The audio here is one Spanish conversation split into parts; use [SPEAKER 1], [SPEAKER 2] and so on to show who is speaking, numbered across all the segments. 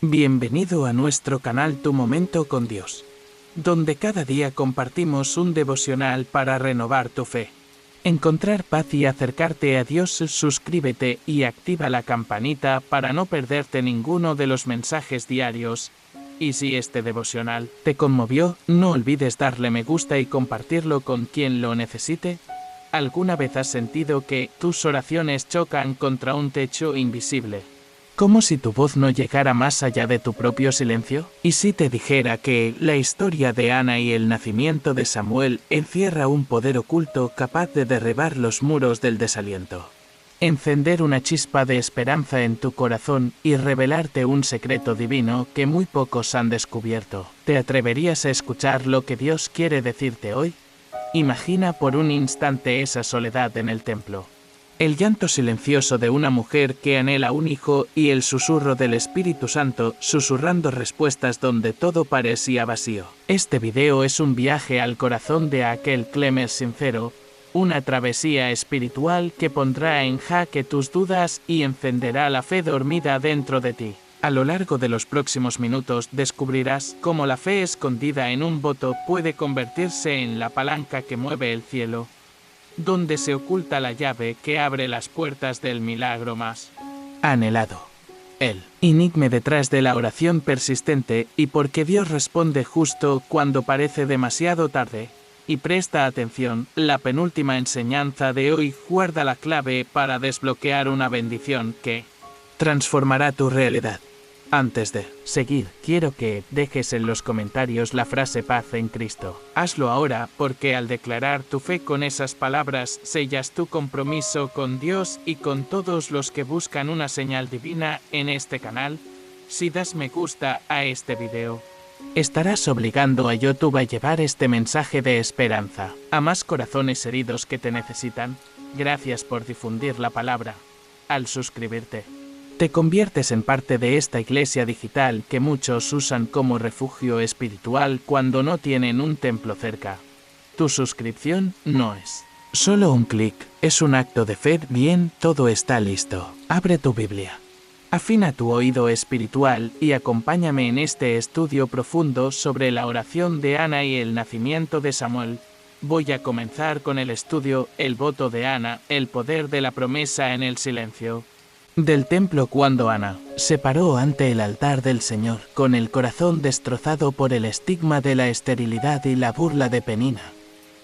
[SPEAKER 1] Bienvenido a nuestro canal Tu Momento con Dios, donde cada día compartimos un devocional para renovar tu fe. Encontrar paz y acercarte a Dios. Suscríbete y activa la campanita para no perderte ninguno de los mensajes diarios. Y si este devocional te conmovió, no olvides darle me gusta y compartirlo con quien lo necesite. ¿Alguna vez has sentido que tus oraciones chocan contra un techo invisible? ¿Como si tu voz no llegara más allá de tu propio silencio? ¿Y si te dijera que la historia de Ana y el nacimiento de Samuel encierra un poder oculto capaz de derribar los muros del desaliento? Encender una chispa de esperanza en tu corazón y revelarte un secreto divino que muy pocos han descubierto. ¿Te atreverías a escuchar lo que Dios quiere decirte hoy? Imagina por un instante esa soledad en el templo. El llanto silencioso de una mujer que anhela un hijo y el susurro del Espíritu Santo susurrando respuestas donde todo parecía vacío. Este video es un viaje al corazón de aquel clamor sincero, una travesía espiritual que pondrá en jaque tus dudas y encenderá la fe dormida dentro de ti. A lo largo de los próximos minutos descubrirás cómo la fe escondida en un voto puede convertirse en la palanca que mueve el cielo, donde se oculta la llave que abre las puertas del milagro más anhelado. El enigma detrás de la oración persistente y porque Dios responde justo cuando parece demasiado tarde. Y presta atención, la penúltima enseñanza de hoy guarda la clave para desbloquear una bendición que transformará tu realidad. Antes de seguir, quiero que dejes en los comentarios la frase paz en Cristo. Hazlo ahora porque al declarar tu fe con esas palabras sellas tu compromiso con Dios y con todos los que buscan una señal divina en este canal. Si das me gusta a este video, estarás obligando a YouTube a llevar este mensaje de esperanza a más corazones heridos que te necesitan. Gracias por difundir la palabra. Al suscribirte, te conviertes en parte de esta iglesia digital que muchos usan como refugio espiritual cuando no tienen un templo cerca. Tu suscripción no es solo un clic, es un acto de fe. Bien, todo está listo. Abre tu Biblia. Afina tu oído espiritual y acompáñame en este estudio profundo sobre la oración de Ana y el nacimiento de Samuel. Voy a comenzar con el estudio, el voto de Ana, el poder de la promesa en el silencio del templo. Cuando Ana se paró ante el altar del Señor, con el corazón destrozado por el estigma de la esterilidad y la burla de Penina,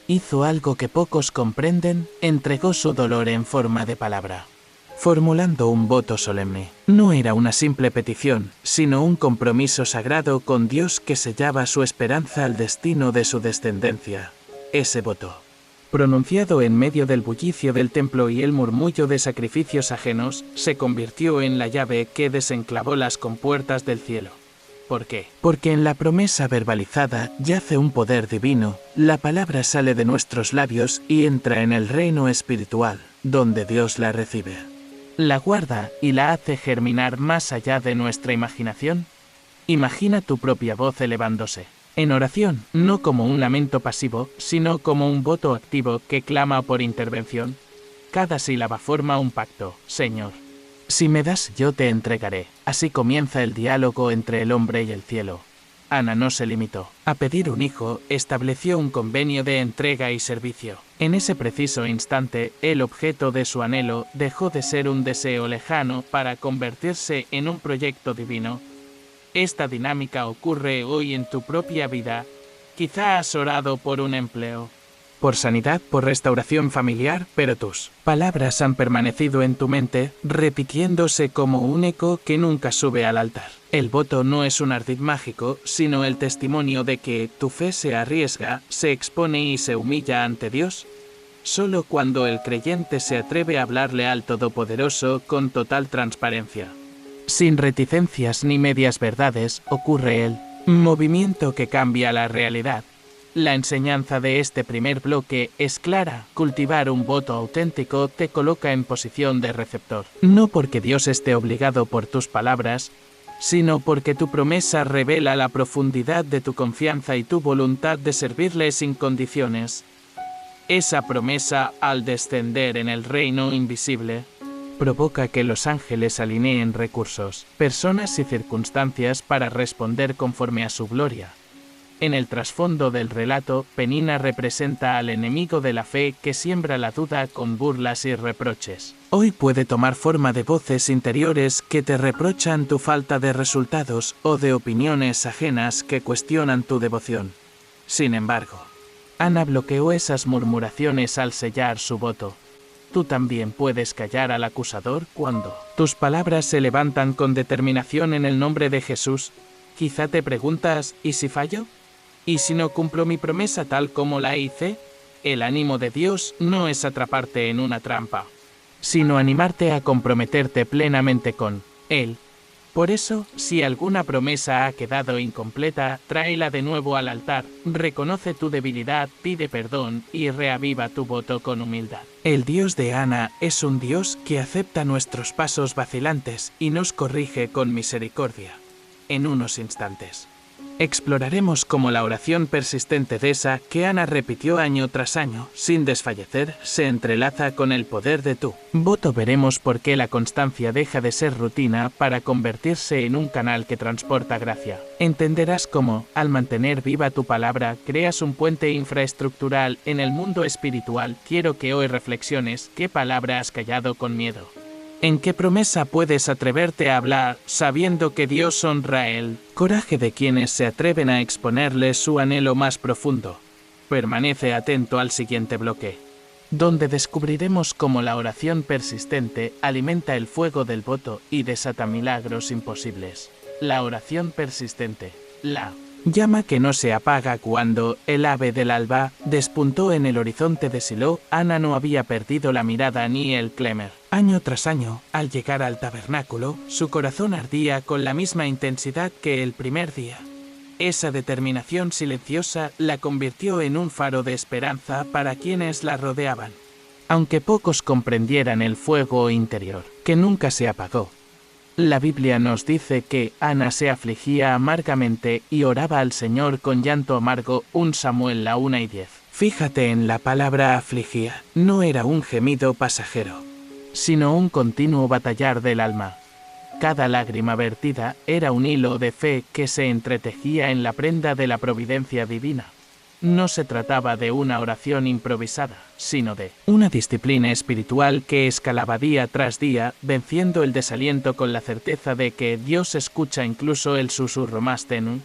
[SPEAKER 1] hizo algo que pocos comprenden: entregó su dolor en forma de palabra, formulando un voto solemne. No era una simple petición, sino un compromiso sagrado con Dios que sellaba su esperanza al destino de su descendencia. Ese voto, pronunciado en medio del bullicio del templo y el murmullo de sacrificios ajenos, se convirtió en la llave que desenclavó las compuertas del cielo. ¿Por qué? Porque en la promesa verbalizada yace un poder divino. La palabra sale de nuestros labios y entra en el reino espiritual, donde Dios la recibe, la guarda y la hace germinar más allá de nuestra imaginación. Imagina tu propia voz elevándose en oración, no como un lamento pasivo, sino como un voto activo que clama por intervención. Cada sílaba forma un pacto. Señor, si me das, yo te entregaré. Así comienza el diálogo entre el hombre y el cielo. Ana no se limitó a pedir un hijo, estableció un convenio de entrega y servicio. En ese preciso instante, el objeto de su anhelo dejó de ser un deseo lejano para convertirse en un proyecto divino. Esta dinámica ocurre hoy en tu propia vida. Quizá has orado por un empleo, por sanidad, por restauración familiar, pero tus palabras han permanecido en tu mente, repitiéndose como un eco que nunca sube al altar. El voto no es un ardid mágico, sino el testimonio de que tu fe se arriesga, se expone y se humilla ante Dios. Solo cuando el creyente se atreve a hablarle al Todopoderoso con total transparencia, sin reticencias ni medias verdades, ocurre el movimiento que cambia la realidad. La enseñanza de este primer bloque es clara: cultivar un voto auténtico te coloca en posición de receptor. No porque Dios esté obligado por tus palabras, sino porque tu promesa revela la profundidad de tu confianza y tu voluntad de servirle sin condiciones. Esa promesa, al descender en el reino invisible, Provoca que los ángeles alineen recursos, personas y circunstancias para responder conforme a su gloria. En el trasfondo del relato, Penina representa al enemigo de la fe que siembra la duda con burlas y reproches. Hoy puede tomar forma de voces interiores que te reprochan tu falta de resultados o de opiniones ajenas que cuestionan tu devoción. Sin embargo, Ana bloqueó esas murmuraciones al sellar su voto. Tú también puedes callar al acusador cuando tus palabras se levantan con determinación en el nombre de Jesús. Quizá te preguntas, ¿y si fallo? ¿Y si no cumplo mi promesa tal como la hice? El ánimo de Dios no es atraparte en una trampa, sino animarte a comprometerte plenamente con Él. Por eso, si alguna promesa ha quedado incompleta, tráela de nuevo al altar, reconoce tu debilidad, pide perdón y reaviva tu voto con humildad. El Dios de Ana es un Dios que acepta nuestros pasos vacilantes y nos corrige con misericordia. En unos instantes exploraremos cómo la oración persistente de esa que Ana repitió año tras año, sin desfallecer, se entrelaza con el poder de tu voto. Veremos por qué la constancia deja de ser rutina para convertirse en un canal que transporta gracia. Entenderás cómo, al mantener viva tu palabra, creas un puente infraestructural en el mundo espiritual. Quiero que hoy reflexiones qué palabra has callado con miedo. ¿En qué promesa puedes atreverte a hablar sabiendo que Dios honra a Él? Coraje de quienes se atreven a exponerle su anhelo más profundo. Permanece atento al siguiente bloque, donde descubriremos cómo la oración persistente alimenta el fuego del voto y desata milagros imposibles. La oración persistente, la llama que no se apaga. Cuando el ave del alba despuntó en el horizonte de Silo, Ana no había perdido la mirada ni el clamor. Año tras año, al llegar al tabernáculo, su corazón ardía con la misma intensidad que el primer día. Esa determinación silenciosa la convirtió en un faro de esperanza para quienes la rodeaban. Aunque pocos comprendieran el fuego interior, que nunca se apagó. La Biblia nos dice que Ana se afligía amargamente y oraba al Señor con llanto amargo. 1 Samuel 1:10. Fíjate en la palabra afligía. No era un gemido pasajero, sino un continuo batallar del alma. Cada lágrima vertida era un hilo de fe que se entretejía en la prenda de la providencia divina. No se trataba de una oración improvisada, sino de una disciplina espiritual que escalaba día tras día, venciendo el desaliento con la certeza de que Dios escucha incluso el susurro más tenue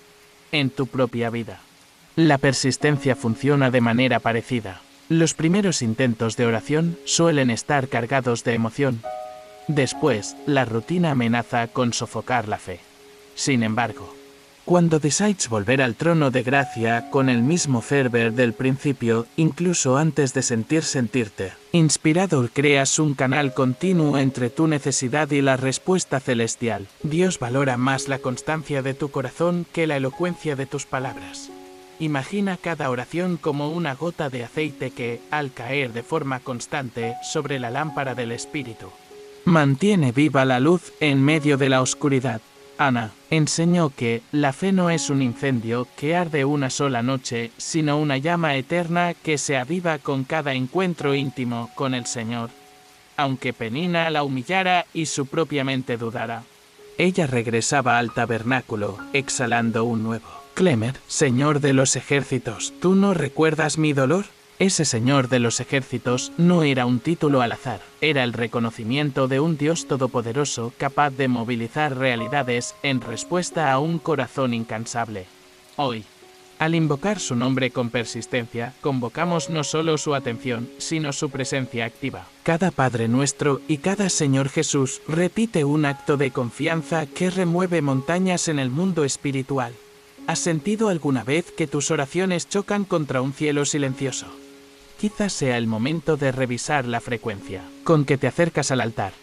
[SPEAKER 1] en tu propia vida. La persistencia funciona de manera parecida. Los primeros intentos de oración suelen estar cargados de emoción. Después, la rutina amenaza con sofocar la fe. Sin embargo, cuando decides volver al trono de gracia con el mismo fervor del principio, incluso antes de sentirte inspirado, creas un canal continuo entre tu necesidad y la respuesta celestial. Dios valora más la constancia de tu corazón que la elocuencia de tus palabras. Imagina cada oración como una gota de aceite que, al caer de forma constante sobre la lámpara del Espíritu, mantiene viva la luz en medio de la oscuridad. Ana enseñó que la fe no es un incendio que arde una sola noche, sino una llama eterna que se aviva con cada encuentro íntimo con el Señor. Aunque Penina la humillara y su propia mente dudara, ella regresaba al tabernáculo, exhalando un nuevo clamor. Señor de los ejércitos, ¿tú no recuerdas mi dolor? Ese Señor de los ejércitos no era un título al azar, era el reconocimiento de un Dios todopoderoso capaz de movilizar realidades en respuesta a un corazón incansable. Hoy, al invocar su nombre con persistencia, convocamos no solo su atención, sino su presencia activa. Cada Padre Nuestro y cada Señor Jesús repite un acto de confianza que remueve montañas en el mundo espiritual. ¿Has sentido alguna vez que tus oraciones chocan contra un cielo silencioso? Quizás sea el momento de revisar la frecuencia con que te acercas al altar.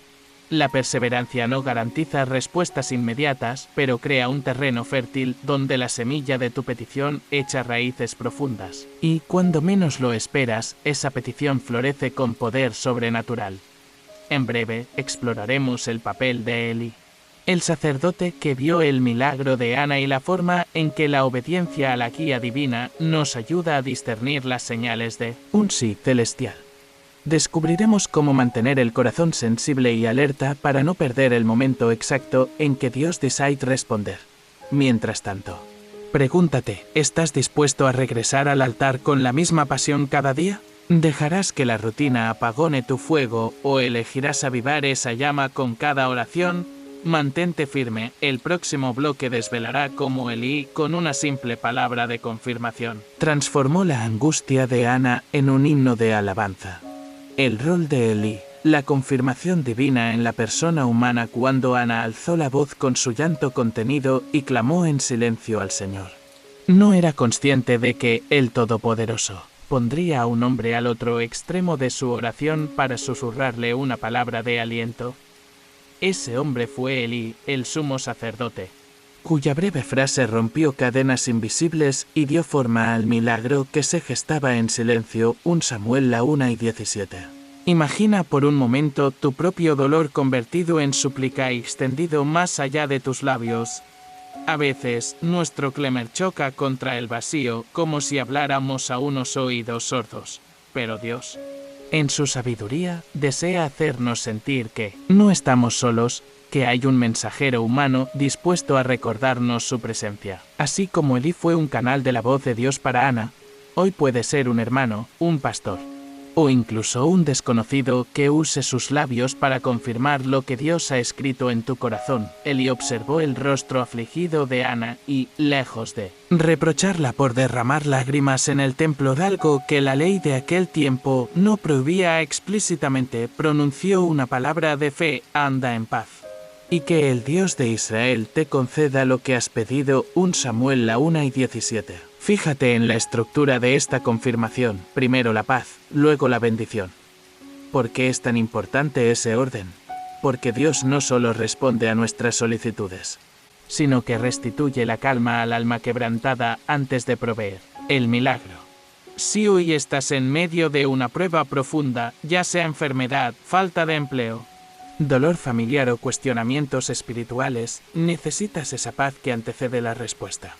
[SPEAKER 1] La perseverancia no garantiza respuestas inmediatas, pero crea un terreno fértil donde la semilla de tu petición echa raíces profundas. Y cuando menos lo esperas, esa petición florece con poder sobrenatural. En breve, exploraremos el papel de Eli, el sacerdote que vio el milagro de Ana y la forma en que la obediencia a la guía divina nos ayuda a discernir las señales de un sí celestial. Descubriremos cómo mantener el corazón sensible y alerta para no perder el momento exacto en que Dios decide responder. Mientras tanto, pregúntate, ¿estás dispuesto a regresar al altar con la misma pasión cada día? ¿Dejarás que la rutina apagone tu fuego o elegirás avivar esa llama con cada oración? Mantente firme, el próximo bloque desvelará cómo Elí, con una simple palabra de confirmación, transformó la angustia de Ana en un himno de alabanza. El rol de Elí, la confirmación divina en la persona humana cuando Ana alzó la voz con su llanto contenido y clamó en silencio al Señor. No era consciente de que el Todopoderoso pondría a un hombre al otro extremo de su oración para susurrarle una palabra de aliento. Ese hombre fue Elí, el sumo sacerdote, cuya breve frase rompió cadenas invisibles y dio forma al milagro que se gestaba en silencio. 1 Samuel 1:17. Imagina por un momento tu propio dolor convertido en súplica y extendido más allá de tus labios. A veces, nuestro clamor choca contra el vacío, como si habláramos a unos oídos sordos. Pero Dios, en su sabiduría, desea hacernos sentir que no estamos solos, que hay un mensajero humano dispuesto a recordarnos su presencia. Así como Elí fue un canal de la voz de Dios para Ana, hoy puede ser un hermano, un pastor, o incluso un desconocido que use sus labios para confirmar lo que Dios ha escrito en tu corazón. Elí observó el rostro afligido de Ana y, lejos de reprocharla por derramar lágrimas en el templo de algo que la ley de aquel tiempo no prohibía explícitamente, pronunció una palabra de fe: anda en paz. Y que el Dios de Israel te conceda lo que has pedido. 1 Samuel 1:17. Fíjate en la estructura de esta confirmación, primero la paz, luego la bendición. ¿Por qué es tan importante ese orden? Porque Dios no solo responde a nuestras solicitudes, sino que restituye la calma al alma quebrantada antes de proveer el milagro. Si hoy estás en medio de una prueba profunda, ya sea enfermedad, falta de empleo, dolor familiar o cuestionamientos espirituales, necesitas esa paz que antecede la respuesta.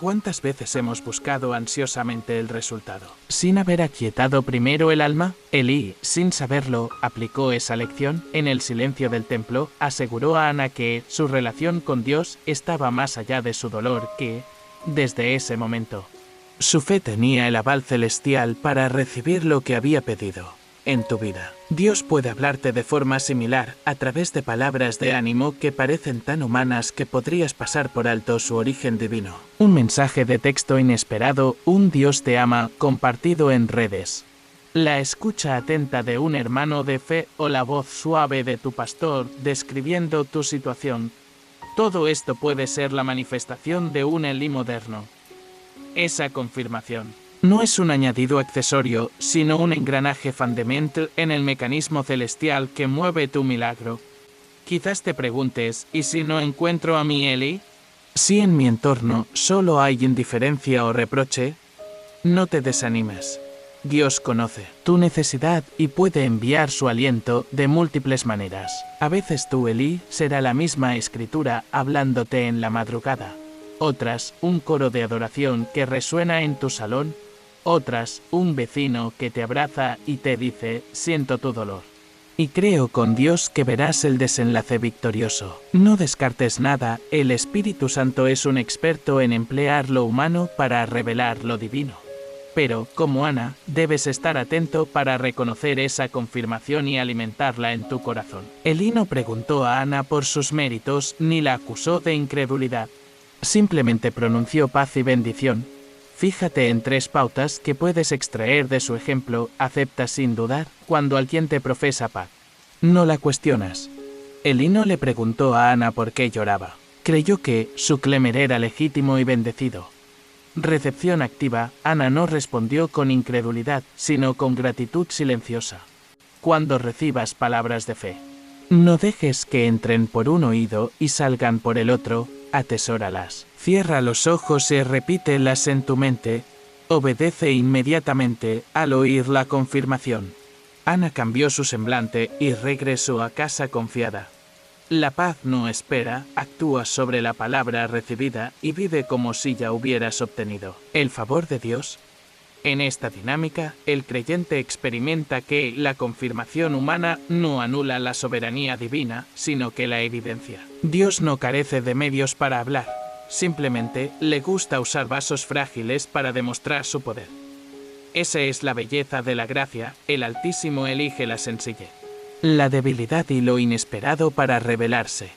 [SPEAKER 1] ¿Cuántas veces hemos buscado ansiosamente el resultado, sin haber aquietado primero el alma? Elí, sin saberlo, aplicó esa lección. En el silencio del templo, aseguró a Ana que su relación con Dios estaba más allá de su dolor, que, desde ese momento, su fe tenía el aval celestial para recibir lo que había pedido. En tu vida, Dios puede hablarte de forma similar, a través de palabras de ánimo que parecen tan humanas que podrías pasar por alto su origen divino. Un mensaje de texto inesperado, un Dios te ama, compartido en redes. La escucha atenta de un hermano de fe o la voz suave de tu pastor describiendo tu situación. Todo esto puede ser la manifestación de un Elí moderno. Esa confirmación no es un añadido accesorio, sino un engranaje fundamental en el mecanismo celestial que mueve tu milagro. Quizás te preguntes, ¿y si no encuentro a mi Elí? Si en mi entorno solo hay indiferencia o reproche, no te desanimes. Dios conoce tu necesidad y puede enviar su aliento de múltiples maneras. A veces tu Elí será la misma escritura hablándote en la madrugada. Otras, un coro de adoración que resuena en tu salón. Otras, un vecino que te abraza y te dice: siento tu dolor. Y creo con Dios que verás el desenlace victorioso. No descartes nada, el Espíritu Santo es un experto en emplear lo humano para revelar lo divino. Pero, como Ana, debes estar atento para reconocer esa confirmación y alimentarla en tu corazón. Elí no preguntó a Ana por sus méritos ni la acusó de incredulidad. Simplemente pronunció paz y bendición. Fíjate en 3 pautas que puedes extraer de su ejemplo. Acepta sin dudar cuando alguien te profesa paz. No la cuestionas. Elí no le preguntó a Ana por qué lloraba. Creyó que su clamor era legítimo y bendecido. Recepción activa. Ana no respondió con incredulidad, sino con gratitud silenciosa. Cuando recibas palabras de fe, no dejes que entren por un oído y salgan por el otro. Atesóralas. Cierra los ojos y repítelas en tu mente. Obedece inmediatamente al oír la confirmación. Ana cambió su semblante y regresó a casa confiada. La paz no espera, actúa sobre la palabra recibida y vive como si ya hubieras obtenido el favor de Dios. En esta dinámica, el creyente experimenta que la confirmación humana no anula la soberanía divina, sino que la evidencia. Dios no carece de medios para hablar, simplemente le gusta usar vasos frágiles para demostrar su poder. Esa es la belleza de la gracia, el Altísimo elige la sencillez, la debilidad y lo inesperado para revelarse.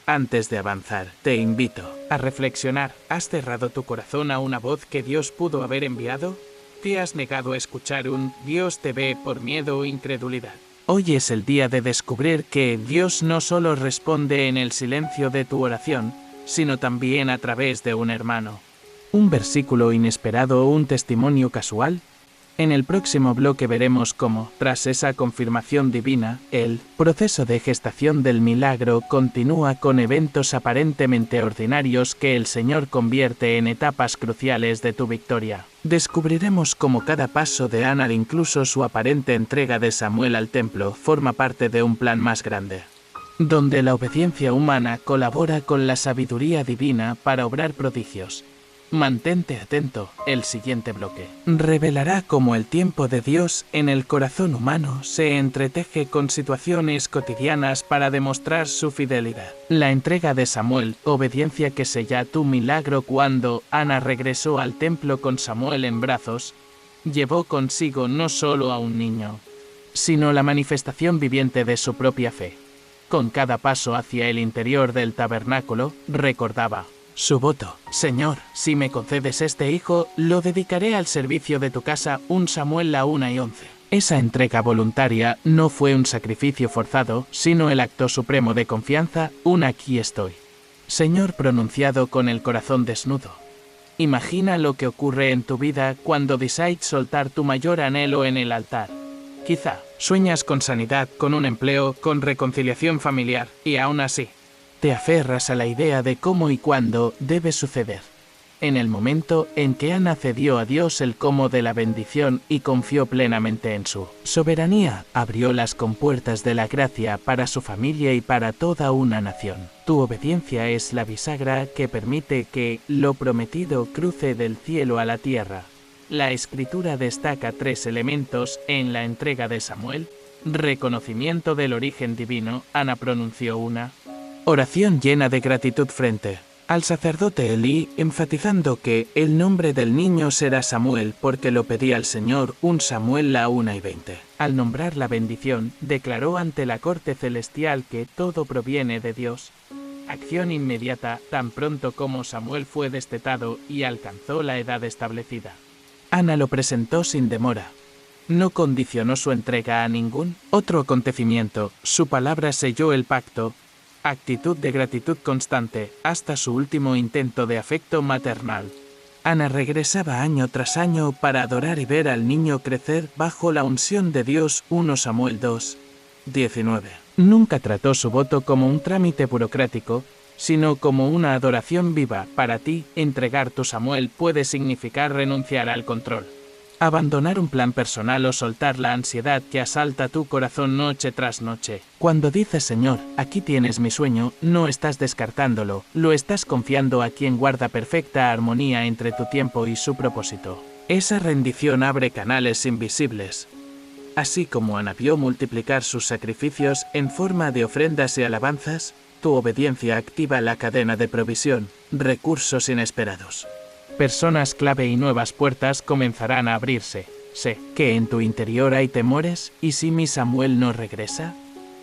[SPEAKER 1] Antes de avanzar, te invito a reflexionar. ¿Has cerrado tu corazón a una voz que Dios pudo haber enviado? ¿Te has negado a escuchar un Dios te ve por miedo o incredulidad? Hoy es el día de descubrir que Dios no solo responde en el silencio de tu oración, sino también a través de un hermano. ¿Un versículo inesperado o un testimonio casual? En el próximo bloque veremos cómo, tras esa confirmación divina, el proceso de gestación del milagro continúa con eventos aparentemente ordinarios que el Señor convierte en etapas cruciales de tu victoria. Descubriremos cómo cada paso de Ana, incluso su aparente entrega de Samuel al templo, forma parte de un plan más grande, donde la obediencia humana colabora con la sabiduría divina para obrar prodigios. Mantente atento, el siguiente bloque revelará cómo el tiempo de Dios en el corazón humano se entreteje con situaciones cotidianas para demostrar su fidelidad. La entrega de Samuel, obediencia que sella tu milagro. Cuando Ana regresó al templo con Samuel en brazos, llevó consigo no solo a un niño, sino la manifestación viviente de su propia fe. Con cada paso hacia el interior del tabernáculo, recordaba su voto: Señor, si me concedes este hijo, lo dedicaré al servicio de tu casa. 1 Samuel 1:11. Esa entrega voluntaria no fue un sacrificio forzado, sino el acto supremo de confianza, un aquí estoy, Señor, pronunciado con el corazón desnudo. Imagina lo que ocurre en tu vida cuando decides soltar tu mayor anhelo en el altar. Quizá sueñas con sanidad, con un empleo, con reconciliación familiar, y aún así te aferras a la idea de cómo y cuándo debe suceder. En el momento en que Ana cedió a Dios el cómo de la bendición y confió plenamente en su soberanía, abrió las compuertas de la gracia para su familia y para toda una nación. Tu obediencia es la bisagra que permite que lo prometido cruce del cielo a la tierra. La Escritura destaca 3 elementos en la entrega de Samuel: reconocimiento del origen divino. Ana pronunció una oración llena de gratitud frente al sacerdote Elí, enfatizando que el nombre del niño será Samuel porque lo pedía al Señor. 1 Samuel 1:20. Al nombrar la bendición, declaró ante la corte celestial que todo proviene de Dios. Acción inmediata, tan pronto como Samuel fue destetado y alcanzó la edad establecida. Ana lo presentó sin demora. No condicionó su entrega a ningún otro acontecimiento, su palabra selló el pacto. Actitud de gratitud constante, hasta su último intento de afecto maternal. Ana regresaba año tras año para adorar y ver al niño crecer bajo la unción de Dios. 1 Samuel 2:19. Nunca trató su voto como un trámite burocrático, sino como una adoración viva. Para ti, entregar tu Samuel puede significar renunciar al control, abandonar un plan personal o soltar la ansiedad que asalta tu corazón noche tras noche. Cuando dices Señor, aquí tienes mi sueño, no estás descartándolo, lo estás confiando a quien guarda perfecta armonía entre tu tiempo y su propósito. Esa rendición abre canales invisibles. Así como Ana vio multiplicar sus sacrificios en forma de ofrendas y alabanzas, tu obediencia activa la cadena de provisión, recursos inesperados. Personas clave y nuevas puertas comenzarán a abrirse. Sé que en tu interior hay temores. ¿Y si mi Samuel no regresa?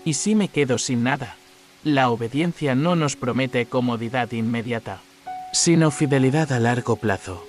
[SPEAKER 1] ¿Y si me quedo sin nada? La obediencia no nos promete comodidad inmediata, sino fidelidad a largo plazo.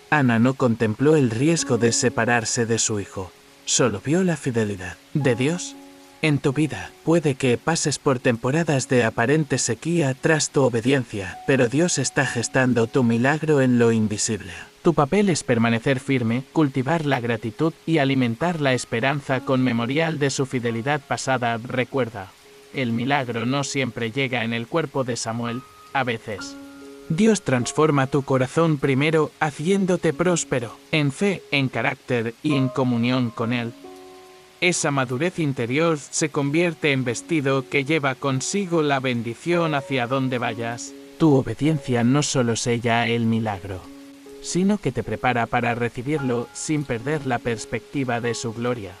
[SPEAKER 1] Ana no contempló el riesgo de separarse de su hijo, solo vio la fidelidad de Dios. En tu vida, puede que pases por temporadas de aparente sequía tras tu obediencia, pero Dios está gestando tu milagro en lo invisible. Tu papel es permanecer firme, cultivar la gratitud y alimentar la esperanza con memorial de su fidelidad pasada. Recuerda, el milagro no siempre llega en el cuerpo de Samuel, a veces Dios transforma tu corazón primero, haciéndote próspero, en fe, en carácter y en comunión con Él. Esa madurez interior se convierte en vestido que lleva consigo la bendición hacia donde vayas. Tu obediencia no solo sella el milagro, sino que te prepara para recibirlo sin perder la perspectiva de su gloria.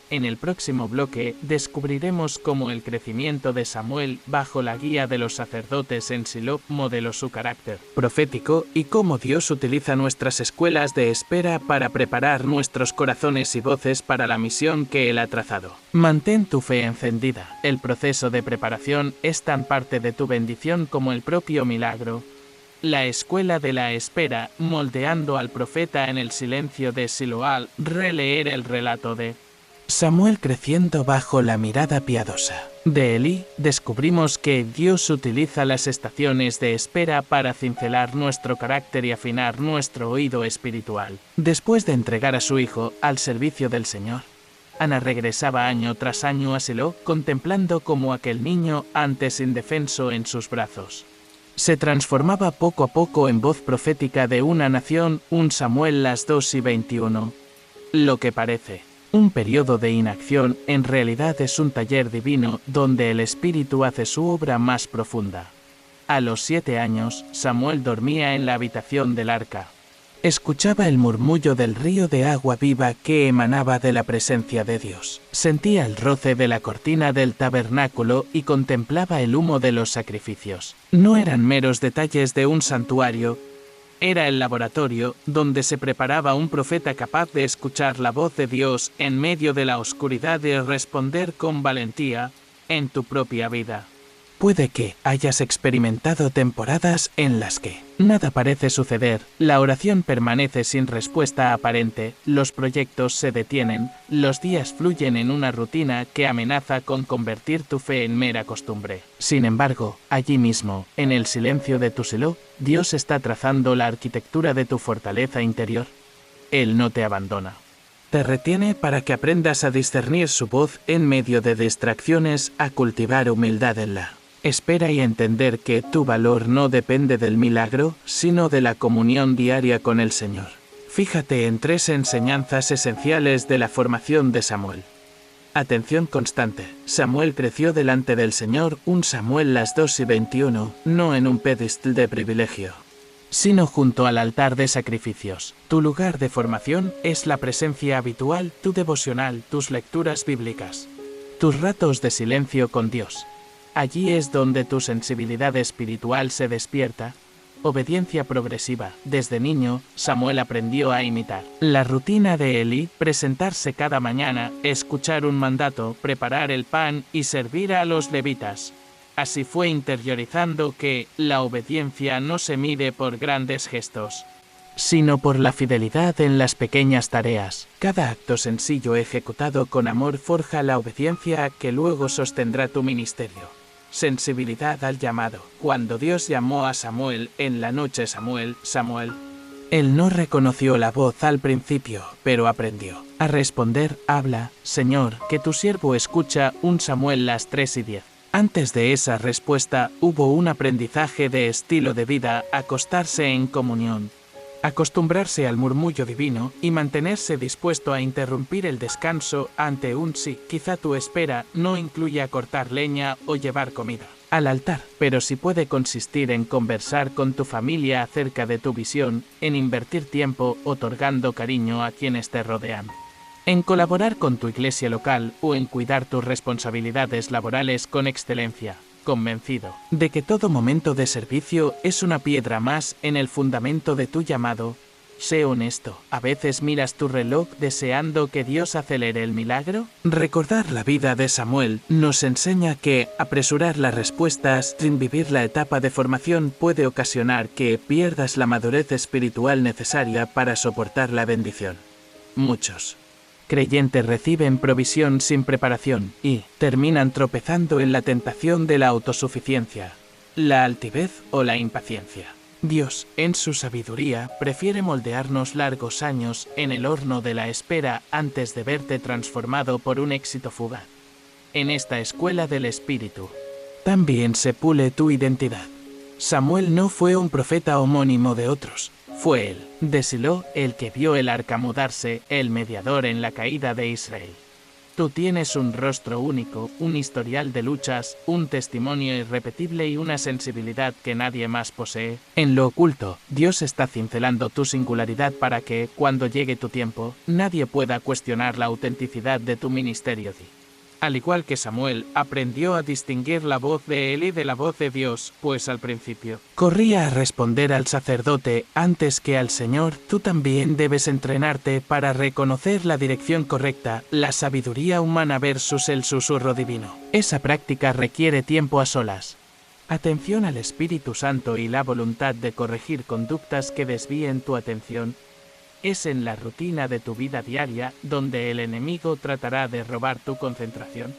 [SPEAKER 1] En el próximo bloque descubriremos cómo el crecimiento de Samuel bajo la guía de los sacerdotes en Silo modeló su carácter profético y cómo Dios utiliza nuestras escuelas de espera para preparar nuestros corazones y voces para la misión que Él ha trazado. Mantén tu fe encendida. El proceso de preparación es tan parte de tu bendición como el propio milagro. La escuela de la espera, moldeando al profeta en el silencio de Siloal, releer el relato de Samuel creciendo bajo la mirada piadosa de Elí, descubrimos que Dios utiliza las estaciones de espera para cincelar nuestro carácter y afinar nuestro oído espiritual. Después de entregar a su hijo al servicio del Señor, Ana regresaba año tras año a Silo, contemplando cómo aquel niño, antes indefenso en sus brazos, se transformaba poco a poco en voz profética de una nación. 1 Samuel 2:21. Lo que parece un periodo de inacción en realidad es un taller divino donde el Espíritu hace su obra más profunda. A los 7 años, Samuel dormía en la habitación del arca. Escuchaba el murmullo del río de agua viva que emanaba de la presencia de Dios. Sentía el roce de la cortina del tabernáculo y contemplaba el humo de los sacrificios. No eran meros detalles de un santuario. Era el laboratorio donde se preparaba un profeta capaz de escuchar la voz de Dios en medio de la oscuridad y responder con valentía en tu propia vida. Puede que hayas experimentado temporadas en las que nada parece suceder, la oración permanece sin respuesta aparente, los proyectos se detienen, los días fluyen en una rutina que amenaza con convertir tu fe en mera costumbre. Sin embargo, allí mismo, en el silencio de tu Silo, Dios está trazando la arquitectura de tu fortaleza interior. Él no te abandona. Te retiene para que aprendas a discernir su voz en medio de distracciones, a cultivar humildad en la espera y entender que tu valor no depende del milagro, sino de la comunión diaria con el Señor. Fíjate en 3 enseñanzas esenciales de la formación de Samuel. Atención constante. Samuel creció delante del Señor. 1 Samuel 2:21, no en un pedestal de privilegio, sino junto al altar de sacrificios. Tu lugar de formación es la presencia habitual, tu devocional, tus lecturas bíblicas, tus ratos de silencio con Dios. Allí es donde tu sensibilidad espiritual se despierta. Obediencia progresiva. Desde niño, Samuel aprendió a imitar la rutina de Elí, presentarse cada mañana, escuchar un mandato, preparar el pan y servir a los levitas. Así fue interiorizando que la obediencia no se mide por grandes gestos, sino por la fidelidad en las pequeñas tareas. Cada acto sencillo ejecutado con amor forja la obediencia que luego sostendrá tu ministerio. Sensibilidad al llamado. Cuando Dios llamó a Samuel en la noche, Samuel, Samuel, él no reconoció la voz al principio, pero aprendió a responder, habla, Señor, que tu siervo escucha. 1 Samuel 3:10. Antes de esa respuesta, hubo un aprendizaje de estilo de vida, acostarse en comunión, acostumbrarse al murmullo divino y mantenerse dispuesto a interrumpir el descanso ante un sí. Quizá tu espera no incluya cortar leña o llevar comida al altar, pero sí puede consistir en conversar con tu familia acerca de tu visión, en invertir tiempo otorgando cariño a quienes te rodean, en colaborar con tu iglesia local o en cuidar tus responsabilidades laborales con excelencia. Convencido de que todo momento de servicio es una piedra más en el fundamento de tu llamado. Sé honesto, ¿a veces miras tu reloj deseando que Dios acelere el milagro? Recordar la vida de Samuel nos enseña que apresurar las respuestas sin vivir la etapa de formación puede ocasionar que pierdas la madurez espiritual necesaria para soportar la bendición. Muchos creyentes reciben provisión sin preparación y terminan tropezando en la tentación de la autosuficiencia, la altivez o la impaciencia. Dios, en su sabiduría, prefiere moldearnos largos años en el horno de la espera antes de verte transformado por un éxito fugaz. En esta escuela del Espíritu, también se pule tu identidad. Samuel no fue un profeta homónimo de otros. Fue él, de Silo, el que vio el arca mudarse, el mediador en la caída de Israel. Tú tienes un rostro único, un historial de luchas, un testimonio irrepetible y una sensibilidad que nadie más posee. En lo oculto, Dios está cincelando tu singularidad para que, cuando llegue tu tiempo, nadie pueda cuestionar la autenticidad de tu ministerio. Al igual que Samuel, aprendió a distinguir la voz de Eli de la voz de Dios, pues al principio corría a responder al sacerdote antes que al Señor. Tú también debes entrenarte para reconocer la dirección correcta, la sabiduría humana versus el susurro divino. Esa práctica requiere tiempo a solas, atención al Espíritu Santo y la voluntad de corregir conductas que desvíen tu atención. Es en la rutina de tu vida diaria donde el enemigo tratará de robar tu concentración.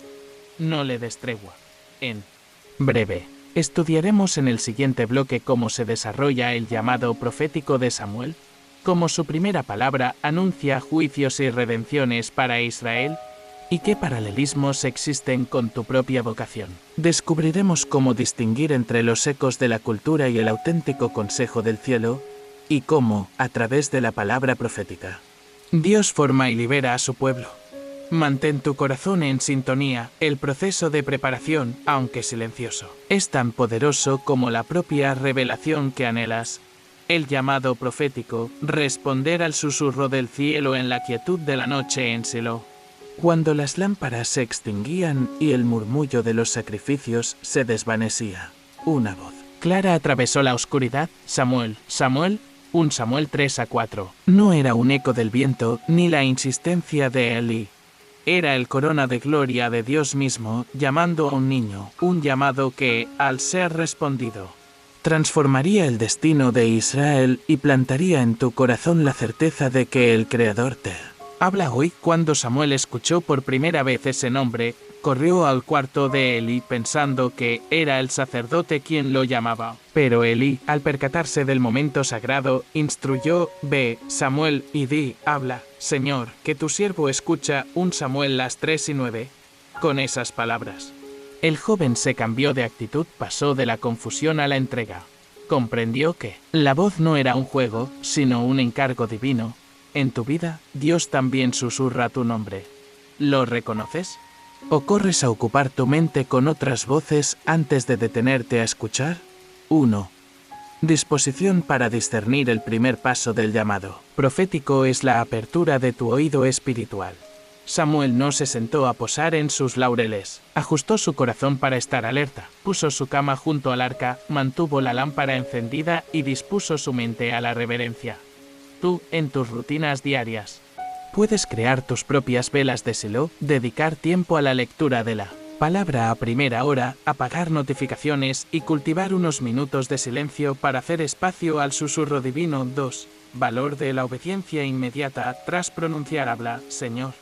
[SPEAKER 1] No le des tregua. En breve, estudiaremos en el siguiente bloque cómo se desarrolla el llamado profético de Samuel, cómo su primera palabra anuncia juicios y redenciones para Israel, y qué paralelismos existen con tu propia vocación. Descubriremos cómo distinguir entre los ecos de la cultura y el auténtico consejo del cielo, y cómo, a través de la palabra profética, Dios forma y libera a su pueblo. Mantén tu corazón en sintonía. El proceso de preparación, aunque silencioso, es tan poderoso como la propia revelación que anhelas. El llamado profético, responder al susurro del cielo en la quietud de la noche en Silo. Cuando las lámparas se extinguían y el murmullo de los sacrificios se desvanecía, una voz clara atravesó la oscuridad. Samuel, Samuel. 1 Samuel 3-4. No era un eco del viento, ni la insistencia de Elí. Era el corona de gloria de Dios mismo, llamando a un niño, un llamado que, al ser respondido, transformaría el destino de Israel y plantaría en tu corazón la certeza de que el Creador te habla hoy. Cuando Samuel escuchó por primera vez ese nombre, corrió al cuarto de Elí pensando que era el sacerdote quien lo llamaba. Pero Elí, al percatarse del momento sagrado, instruyó: Ve, Samuel, y di, habla, Señor, que tu siervo escucha. 1 Samuel 3:9. Con esas palabras, el joven se cambió de actitud, pasó de la confusión a la entrega. Comprendió que la voz no era un juego, sino un encargo divino. En tu vida, Dios también susurra tu nombre. ¿Lo reconoces? ¿O corres a ocupar tu mente con otras voces antes de detenerte a escuchar? 1. Disposición para discernir. El primer paso del llamado profético es la apertura de tu oído espiritual. Samuel no se sentó a posar en sus laureles. Ajustó su corazón para estar alerta, puso su cama junto al arca, mantuvo la lámpara encendida y dispuso su mente a la reverencia. Tú, en tus rutinas diarias, puedes crear tus propias velas de Silo, dedicar tiempo a la lectura de la palabra a primera hora, apagar notificaciones y cultivar unos minutos de silencio para hacer espacio al susurro divino. 2. Valor de la obediencia inmediata. Tras pronunciar habla, Señor.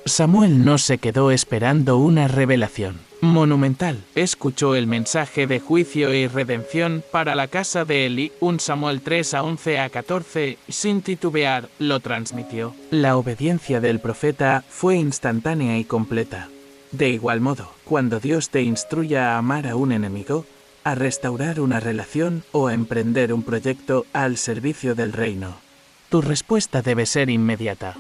[SPEAKER 1] Samuel no se quedó esperando una revelación monumental. Escuchó el mensaje de juicio y redención para la casa de Elí. 1 Samuel 3:11-14. Sin titubear, lo transmitió. La obediencia del profeta fue instantánea y completa. De igual modo, cuando Dios te instruya a amar a un enemigo, a restaurar una relación o a emprender un proyecto al servicio del reino, tu respuesta debe ser inmediata.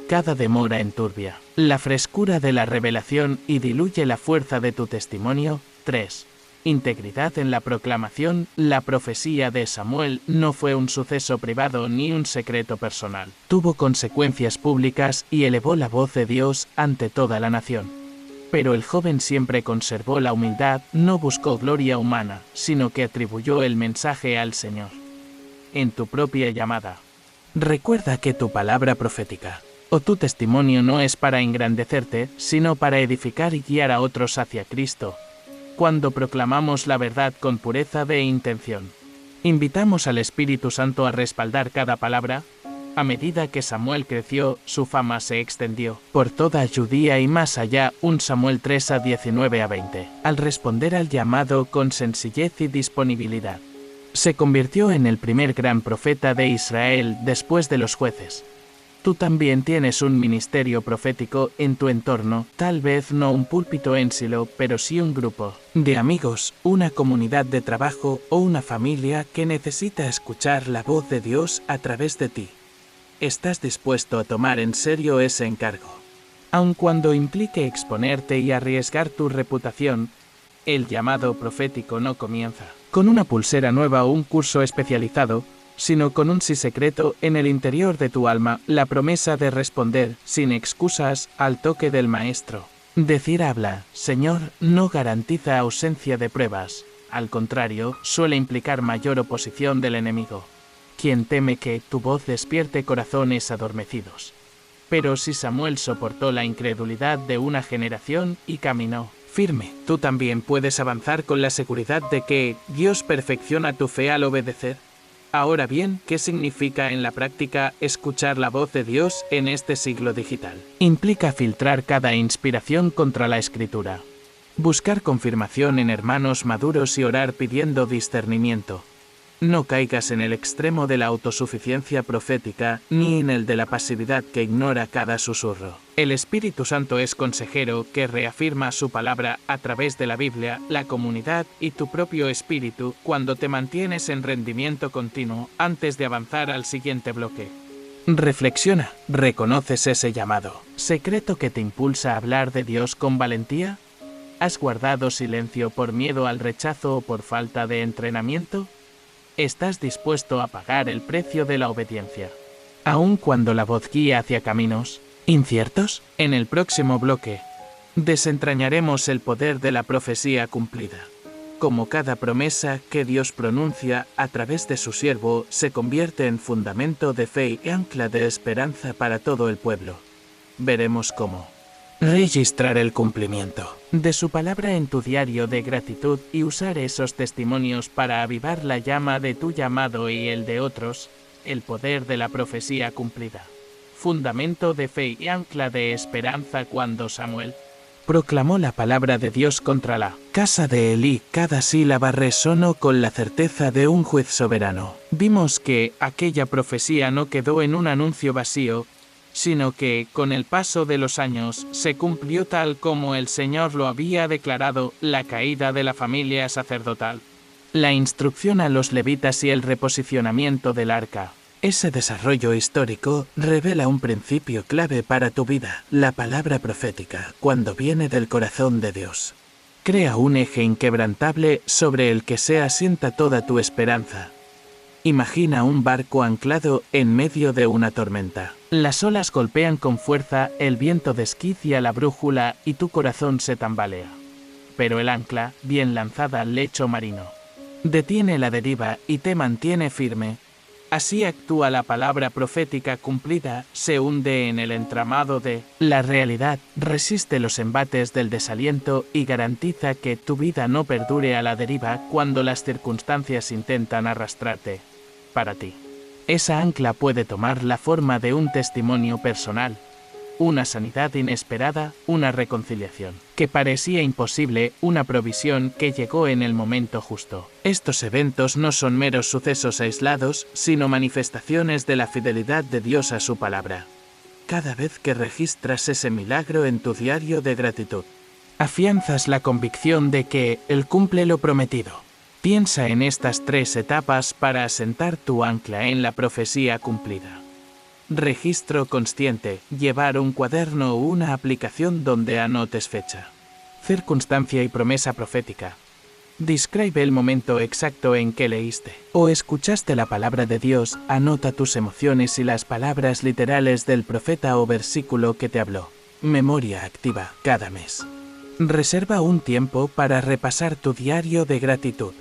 [SPEAKER 1] Cada demora enturbia la frescura de la revelación y diluye la fuerza de tu testimonio. 3. Integridad en la proclamación. La profecía de Samuel no fue un suceso privado ni un secreto personal. Tuvo consecuencias públicas y elevó la voz de Dios ante toda la nación. Pero el joven siempre conservó la humildad, no buscó gloria humana, sino que atribuyó el mensaje al Señor. En tu propia llamada, recuerda que tu palabra profética o tu testimonio no es para engrandecerte, sino para edificar y guiar a otros hacia Cristo. Cuando proclamamos la verdad con pureza de intención, invitamos al Espíritu Santo a respaldar cada palabra. A medida que Samuel creció, su fama se extendió por toda Judía y más allá. 1 Samuel 3:19-20. Al responder al llamado con sencillez y disponibilidad, se convirtió en el primer gran profeta de Israel después de los jueces. Tú también tienes un ministerio profético en tu entorno, tal vez no un púlpito en Silo, pero sí un grupo de amigos, una comunidad de trabajo o una familia que necesita escuchar la voz de Dios a través de ti. ¿Estás dispuesto a tomar en serio ese encargo? Aun cuando implique exponerte y arriesgar tu reputación, el llamado profético no comienza con una pulsera nueva o un curso especializado, sino con un sí secreto en el interior de tu alma, la promesa de responder, sin excusas, al toque del Maestro. Decir habla, Señor, no garantiza ausencia de pruebas, al contrario, suele implicar mayor oposición del enemigo, quien teme que tu voz despierte corazones adormecidos. Pero si Samuel soportó la incredulidad de una generación y caminó firme, tú también puedes avanzar con la seguridad de que Dios perfecciona tu fe al obedecer. Ahora bien, ¿qué significa en la práctica escuchar la voz de Dios en este siglo digital? Implica filtrar cada inspiración contra la Escritura, buscar confirmación en hermanos maduros y orar pidiendo discernimiento. No caigas en el extremo de la autosuficiencia profética, ni en el de la pasividad que ignora cada susurro. El Espíritu Santo es consejero que reafirma su palabra a través de la Biblia, la comunidad y tu propio espíritu cuando te mantienes en rendimiento continuo antes de avanzar al siguiente bloque. Reflexiona, ¿reconoces ese llamado secreto que te impulsa a hablar de Dios con valentía? ¿Has guardado silencio por miedo al rechazo o por falta de entrenamiento? ¿Estás dispuesto a pagar el precio de la obediencia, aun cuando la voz guía hacia caminos inciertos? En el próximo bloque, desentrañaremos el poder de la profecía cumplida. Cómo cada promesa que Dios pronuncia a través de su siervo se convierte en fundamento de fe y ancla de esperanza para todo el pueblo. Veremos cómo registrar el cumplimiento de su palabra en tu diario de gratitud y usar esos testimonios para avivar la llama de tu llamado y el de otros, el poder de la profecía cumplida. Fundamento de fe y ancla de esperanza cuando Samuel proclamó la palabra de Dios contra la casa de Elí, cada sílaba resonó con la certeza de un juez soberano. Vimos que aquella profecía no quedó en un anuncio vacío, sino que, con el paso de los años, se cumplió tal como el Señor lo había declarado, la caída de la familia sacerdotal, la instrucción a los levitas y el reposicionamiento del arca. Ese desarrollo histórico revela un principio clave para tu vida, la palabra profética, cuando viene del corazón de Dios. Crea un eje inquebrantable sobre el que se asienta toda tu esperanza. Imagina un barco anclado en medio de una tormenta. Las olas golpean con fuerza, el viento desquicia la brújula y tu corazón se tambalea. Pero el ancla, bien lanzada al lecho marino, detiene la deriva y te mantiene firme. Así actúa la palabra profética cumplida, se hunde en el entramado de la realidad, resiste los embates del desaliento y garantiza que tu vida no perdure a la deriva cuando las circunstancias intentan arrastrarte. Para ti, esa ancla puede tomar la forma de un testimonio personal, una sanidad inesperada, una reconciliación que parecía imposible, una provisión que llegó en el momento justo. Estos eventos no son meros sucesos aislados, sino manifestaciones de la fidelidad de Dios a su palabra. Cada vez que registras ese milagro en tu diario de gratitud, afianzas la convicción de que Él cumple lo prometido. Piensa en estas 3 etapas para asentar tu ancla en la profecía cumplida. Registro consciente, llevar un cuaderno o una aplicación donde anotes fecha, circunstancia y promesa profética. Describe el momento exacto en que leíste o escuchaste la palabra de Dios, anota tus emociones y las palabras literales del profeta o versículo que te habló. Memoria activa cada mes. Reserva un tiempo para repasar tu diario de gratitud.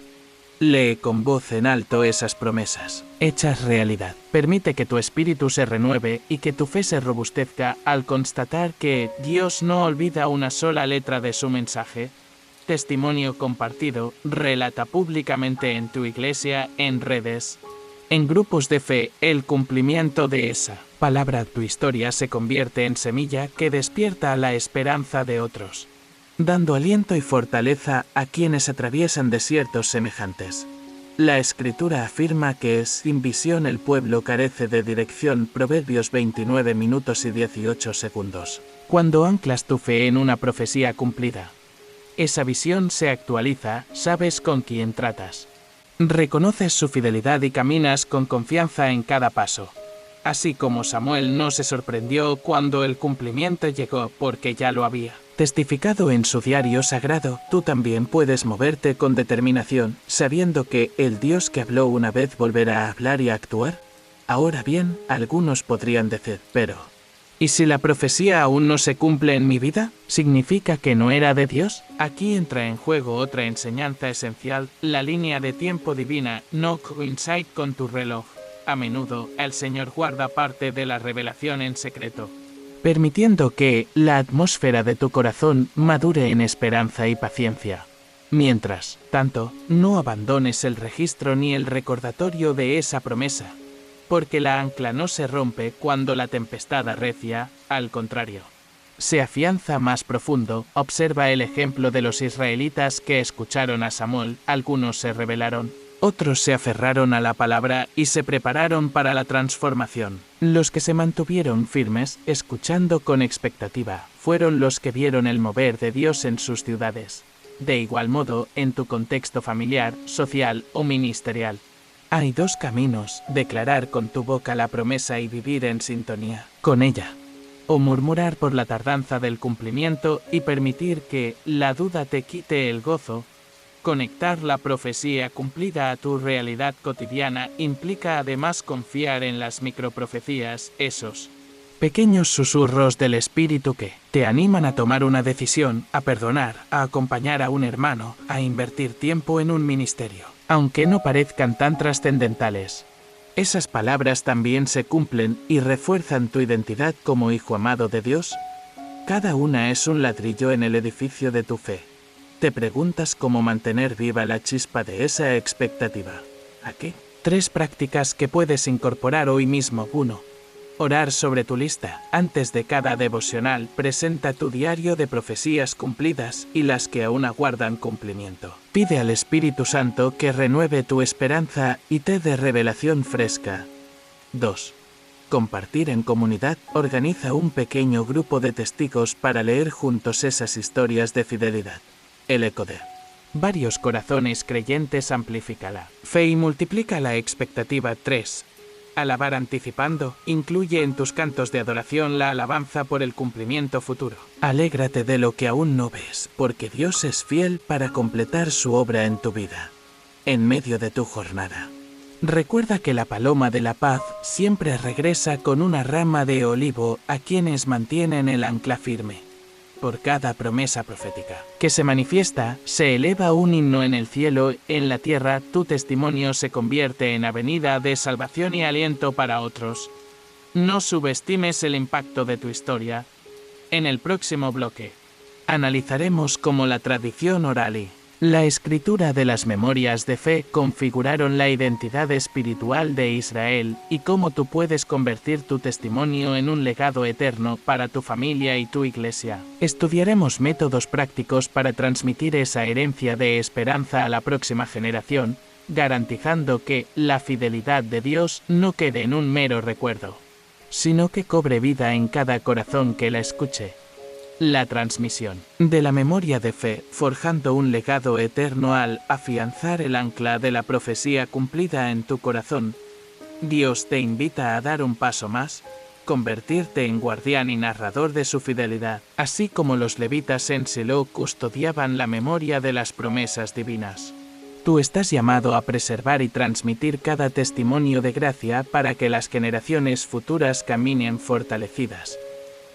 [SPEAKER 1] Lee con voz en alto esas promesas hechas realidad. Permite que tu espíritu se renueve y que tu fe se robustezca al constatar que Dios no olvida una sola letra de su mensaje. Testimonio compartido, relata públicamente en tu iglesia, en redes, en grupos de fe, el cumplimiento de esa palabra. Tu historia se convierte en semilla que despierta la esperanza de otros, dando aliento y fortaleza a quienes atraviesan desiertos semejantes. La Escritura afirma que sin visión el pueblo carece de dirección. Proverbios 29 minutos y 18 segundos. Cuando anclas tu fe en una profecía cumplida, esa visión se actualiza, sabes con quién tratas. Reconoces su fidelidad y caminas con confianza en cada paso. Así como Samuel no se sorprendió cuando el cumplimiento llegó porque ya lo había testificado en su diario sagrado, tú también puedes moverte con determinación, sabiendo que el Dios que habló una vez volverá a hablar y a actuar. Ahora bien, algunos podrían decir, pero ¿y si la profecía aún no se cumple en mi vida? ¿Significa que no era de Dios? Aquí entra en juego otra enseñanza esencial, la línea de tiempo divina no coincide con tu reloj. A menudo, el Señor guarda parte de la revelación en secreto, permitiendo que la atmósfera de tu corazón madure en esperanza y paciencia. Mientras tanto, no abandones el registro ni el recordatorio de esa promesa, porque la ancla no se rompe cuando la tempestad arrecia, al contrario, se afianza más profundo. Observa el ejemplo de los israelitas que escucharon a Samuel, algunos se rebelaron, otros se aferraron a la palabra y se prepararon para la transformación. Los que se mantuvieron firmes, escuchando con expectativa, fueron los que vieron el mover de Dios en sus ciudades. De igual modo, en tu contexto familiar, social o ministerial, hay dos caminos: declarar con tu boca la promesa y vivir en sintonía con ella, o murmurar por la tardanza del cumplimiento y permitir que la duda te quite el gozo. Conectar la profecía cumplida a tu realidad cotidiana implica además confiar en las microprofecías, esos pequeños susurros del espíritu que te animan a tomar una decisión, a perdonar, a acompañar a un hermano, a invertir tiempo en un ministerio, aunque no parezcan tan trascendentales. Esas palabras también se cumplen y refuerzan tu identidad como hijo amado de Dios. Cada una es un ladrillo en el edificio de tu fe. Te preguntas cómo mantener viva la chispa de esa expectativa. ¿A qué? 3 prácticas que puedes incorporar hoy mismo. 1. Orar sobre tu lista. Antes de cada devocional, presenta tu diario de profecías cumplidas y las que aún aguardan cumplimiento. Pide al Espíritu Santo que renueve tu esperanza y te dé revelación fresca. 2. Compartir en comunidad. Organiza un pequeño grupo de testigos para leer juntos esas historias de fidelidad. El eco de varios corazones creyentes amplifica la fe y multiplica la expectativa. 3. Alabar anticipando. Incluye en tus cantos de adoración la alabanza por el cumplimiento futuro. Alégrate de lo que aún no ves, porque Dios es fiel para completar su obra en tu vida, en medio de tu jornada. Recuerda que la paloma de la paz siempre regresa con una rama de olivo a quienes mantienen el ancla firme. Por cada promesa profética que se manifiesta, se eleva un himno en el cielo. En la tierra, tu testimonio se convierte en avenida de salvación y aliento para otros. No subestimes el impacto de tu historia. En el próximo bloque, analizaremos cómo la tradición oral y la escritura de las memorias de fe configuraron la identidad espiritual de Israel y cómo tú puedes convertir tu testimonio en un legado eterno para tu familia y tu iglesia. Estudiaremos métodos prácticos para transmitir esa herencia de esperanza a la próxima generación, garantizando que la fidelidad de Dios no quede en un mero recuerdo, sino que cobre vida en cada corazón que la escuche. La transmisión de la memoria de fe, forjando un legado eterno al afianzar el ancla de la profecía cumplida en tu corazón. Dios te invita a dar un paso más, convertirte en guardián y narrador de su fidelidad, así como los levitas en Silo custodiaban la memoria de las promesas divinas. Tú estás llamado a preservar y transmitir cada testimonio de gracia para que las generaciones futuras caminen fortalecidas.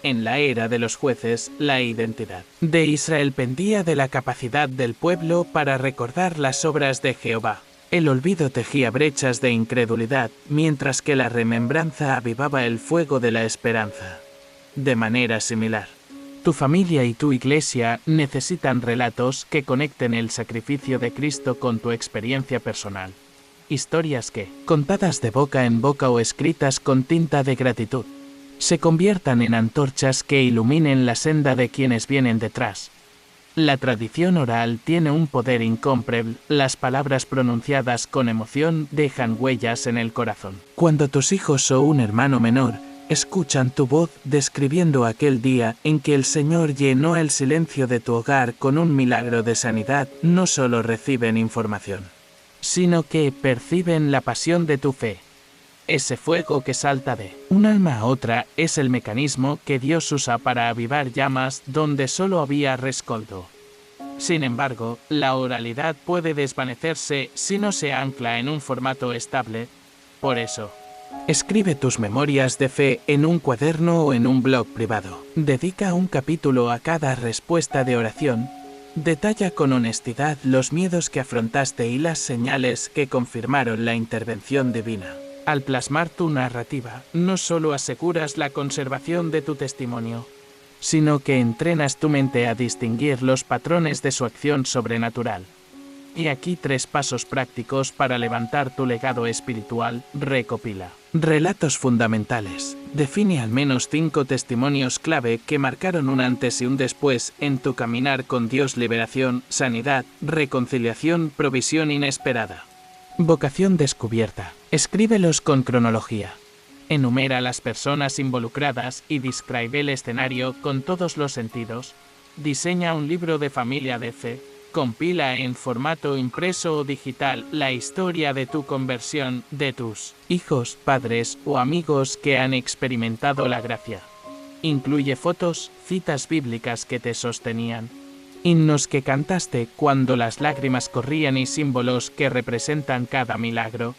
[SPEAKER 1] En la era de los jueces, la identidad de Israel pendía de la capacidad del pueblo para recordar las obras de Jehová. El olvido tejía brechas de incredulidad, mientras que la remembranza avivaba el fuego de la esperanza. De manera similar, tu familia y tu iglesia necesitan relatos que conecten el sacrificio de Cristo con tu experiencia personal. Historias que, contadas de boca en boca o escritas con tinta de gratitud, se conviertan en antorchas que iluminen la senda de quienes vienen detrás. La tradición oral tiene un poder incomparable. Las palabras pronunciadas con emoción dejan huellas en el corazón. Cuando tus hijos o un hermano menor escuchan tu voz describiendo aquel día en que el Señor llenó el silencio de tu hogar con un milagro de sanidad, no solo reciben información, sino que perciben la pasión de tu fe. ese fuego que salta de un alma a otra es el mecanismo que Dios usa para avivar llamas donde solo había rescoldo. Sin embargo, la oralidad puede desvanecerse si no se ancla en un formato estable. Por eso, escribe tus memorias de fe en un cuaderno o en un blog privado. Dedica un capítulo a cada respuesta de oración. Detalla con honestidad los miedos que afrontaste y las señales que confirmaron la intervención divina. Al plasmar tu narrativa, no solo aseguras la conservación de tu testimonio, sino que entrenas tu mente a distinguir los patrones de su acción sobrenatural. Y aquí 3 pasos prácticos para levantar tu legado espiritual. Recopila relatos fundamentales. Define al menos 5 testimonios clave que marcaron un antes y un después en tu caminar con Dios. Liberación, sanidad, reconciliación, provisión inesperada. Vocación descubierta. Escríbelos con cronología. Enumera las personas involucradas y describe el escenario con todos los sentidos. Diseña un libro de familia de fe. Compila en formato impreso o digital la historia de tu conversión, de tus hijos, padres o amigos que han experimentado la gracia. Incluye fotos, citas bíblicas que te sostenían, himnos que cantaste cuando las lágrimas corrían y símbolos que representan cada milagro.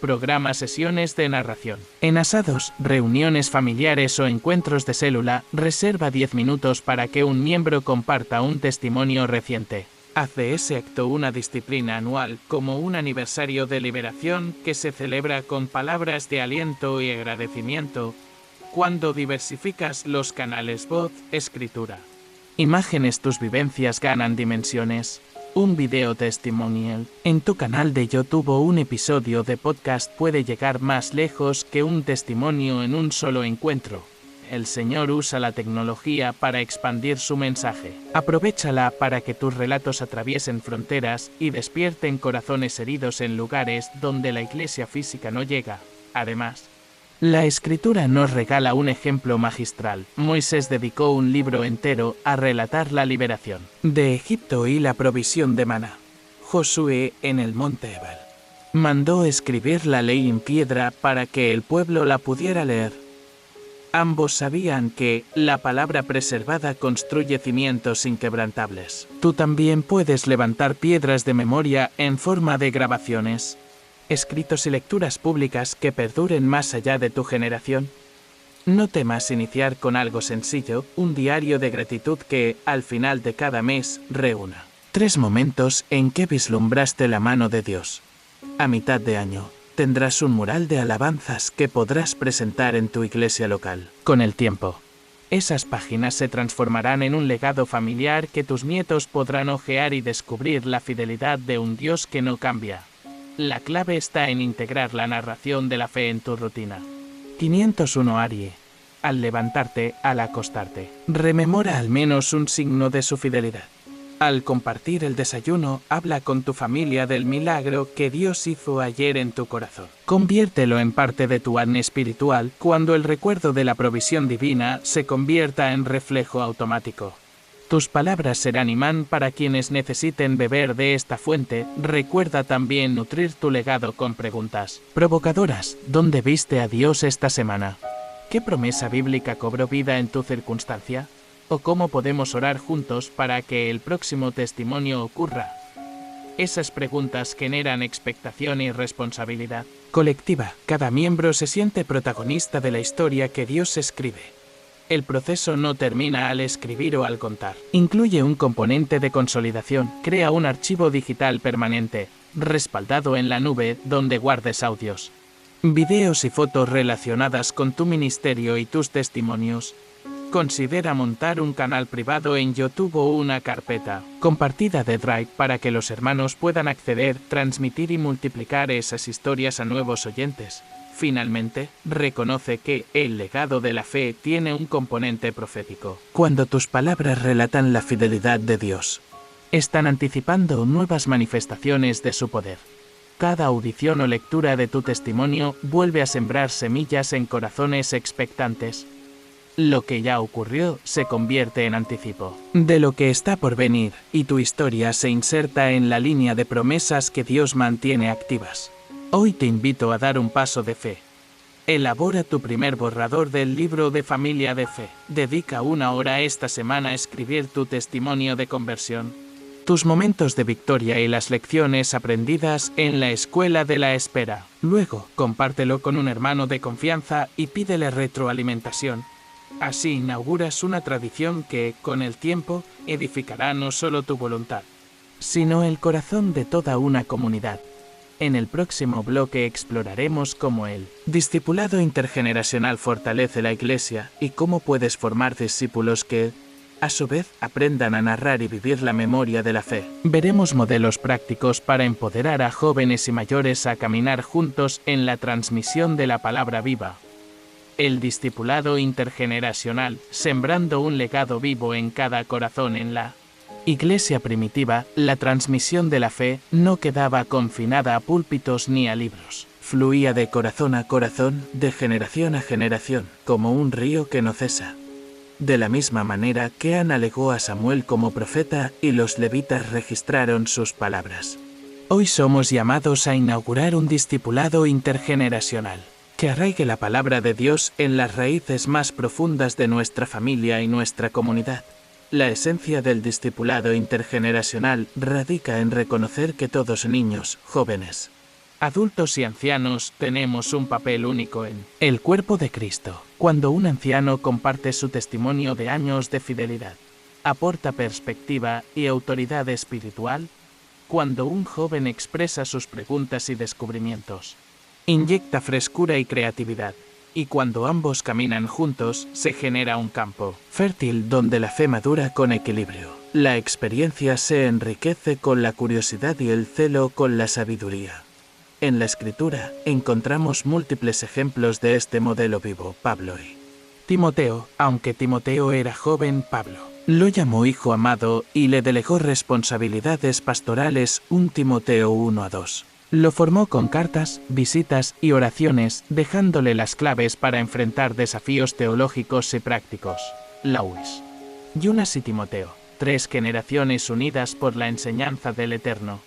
[SPEAKER 1] Programa sesiones de narración. En asados, reuniones familiares o encuentros de célula, reserva 10 minutos para que un miembro comparta un testimonio reciente. Haz de ese acto una disciplina anual, como un aniversario de liberación que se celebra con palabras de aliento y agradecimiento. Cuando diversificas los canales voz, escritura, imágenes, tus vivencias ganan dimensiones. Un video testimonial. En tu canal de YouTube o un episodio de podcast puede llegar más lejos que un testimonio en un solo encuentro. El Señor usa la tecnología para expandir su mensaje. Aprovéchala para que tus relatos atraviesen fronteras y despierten corazones heridos en lugares donde la iglesia física no llega. Además, la Escritura nos regala un ejemplo magistral. Moisés dedicó un libro entero a relatar la liberación de Egipto y la provisión de maná. Josué, en el monte Ebal, mandó escribir la ley en piedra para que el pueblo la pudiera leer. Ambos sabían que la palabra preservada construye cimientos inquebrantables. Tú también puedes levantar piedras de memoria en forma de grabaciones, escritos y lecturas públicas que perduren más allá de tu generación. No temas iniciar con algo sencillo, un diario de gratitud que, al final de cada mes, reúna 3 momentos en que vislumbraste la mano de Dios. A mitad de año, tendrás un mural de alabanzas que podrás presentar en tu iglesia local. Con el tiempo, esas páginas se transformarán en un legado familiar que tus nietos podrán hojear y descubrir la fidelidad de un Dios que no cambia. La clave está en integrar la narración de la fe en tu rutina. 501 Arie. Al levantarte, al acostarte, rememora al menos un signo de su fidelidad. Al compartir el desayuno, habla con tu familia del milagro que Dios hizo ayer en tu corazón. Conviértelo en parte de tu ADN espiritual cuando el recuerdo de la provisión divina se convierta en reflejo automático. Tus palabras serán imán para quienes necesiten beber de esta fuente. Recuerda también nutrir tu legado con preguntas provocadoras. ¿Dónde viste a Dios esta semana? ¿Qué promesa bíblica cobró vida en tu circunstancia? ¿O cómo podemos orar juntos para que el próximo testimonio ocurra? Esas preguntas generan expectación y responsabilidad colectiva. Cada miembro se siente protagonista de la historia que Dios escribe. El proceso no termina al escribir o al contar. Incluye un componente de consolidación. Crea un archivo digital permanente, respaldado en la nube, donde guardes audios, videos y fotos relacionadas con tu ministerio y tus testimonios. Considera montar un canal privado en YouTube o una carpeta compartida de Drive para que los hermanos puedan acceder, transmitir y multiplicar esas historias a nuevos oyentes. Finalmente, reconoce que el legado de la fe tiene un componente profético. Cuando tus palabras relatan la fidelidad de Dios, están anticipando nuevas manifestaciones de su poder. Cada audición o lectura de tu testimonio vuelve a sembrar semillas en corazones expectantes. Lo que ya ocurrió se convierte en anticipo de lo que está por venir, y tu historia se inserta en la línea de promesas que Dios mantiene activas. Hoy te invito a dar un paso de fe. Elabora tu primer borrador del libro de familia de fe. Dedica 1 hora esta semana a escribir tu testimonio de conversión, tus momentos de victoria y las lecciones aprendidas en la escuela de la espera. Luego, compártelo con un hermano de confianza y pídele retroalimentación. Así inauguras una tradición que, con el tiempo, edificará no solo tu voluntad, sino el corazón de toda una comunidad. En el próximo bloque exploraremos cómo el discipulado intergeneracional fortalece la Iglesia y cómo puedes formar discípulos que, a su vez, aprendan a narrar y vivir la memoria de la fe. Veremos modelos prácticos para empoderar a jóvenes y mayores a caminar juntos en la transmisión de la palabra viva. El discipulado intergeneracional, sembrando un legado vivo en cada corazón. En la Iglesia primitiva, la transmisión de la fe no quedaba confinada a púlpitos ni a libros. Fluía de corazón a corazón, de generación a generación, como un río que no cesa. De la misma manera que Ana legó a Samuel como profeta y los levitas registraron sus palabras. Hoy somos llamados a inaugurar un discipulado intergeneracional, que arraigue la palabra de Dios en las raíces más profundas de nuestra familia y nuestra comunidad. La esencia del discipulado intergeneracional radica en reconocer que todos niños, jóvenes, adultos y ancianos tenemos un papel único en el cuerpo de Cristo. Cuando un anciano comparte su testimonio de años de fidelidad, aporta perspectiva y autoridad espiritual. Cuando un joven expresa sus preguntas y descubrimientos, inyecta frescura y creatividad. Y cuando ambos caminan juntos, se genera un campo fértil donde la fe madura con equilibrio. La experiencia se enriquece con la curiosidad y el celo con la sabiduría. En la Escritura encontramos múltiples ejemplos de este modelo vivo. Pablo y Timoteo. Aunque Timoteo era joven, Pablo lo llamó hijo amado y le delegó responsabilidades pastorales. 1 Timoteo 1:2. Lo formó con cartas, visitas y oraciones, dejándole las claves para enfrentar desafíos teológicos y prácticos. Lois, Yunas y Timoteo, 3 generaciones unidas por la enseñanza del Eterno.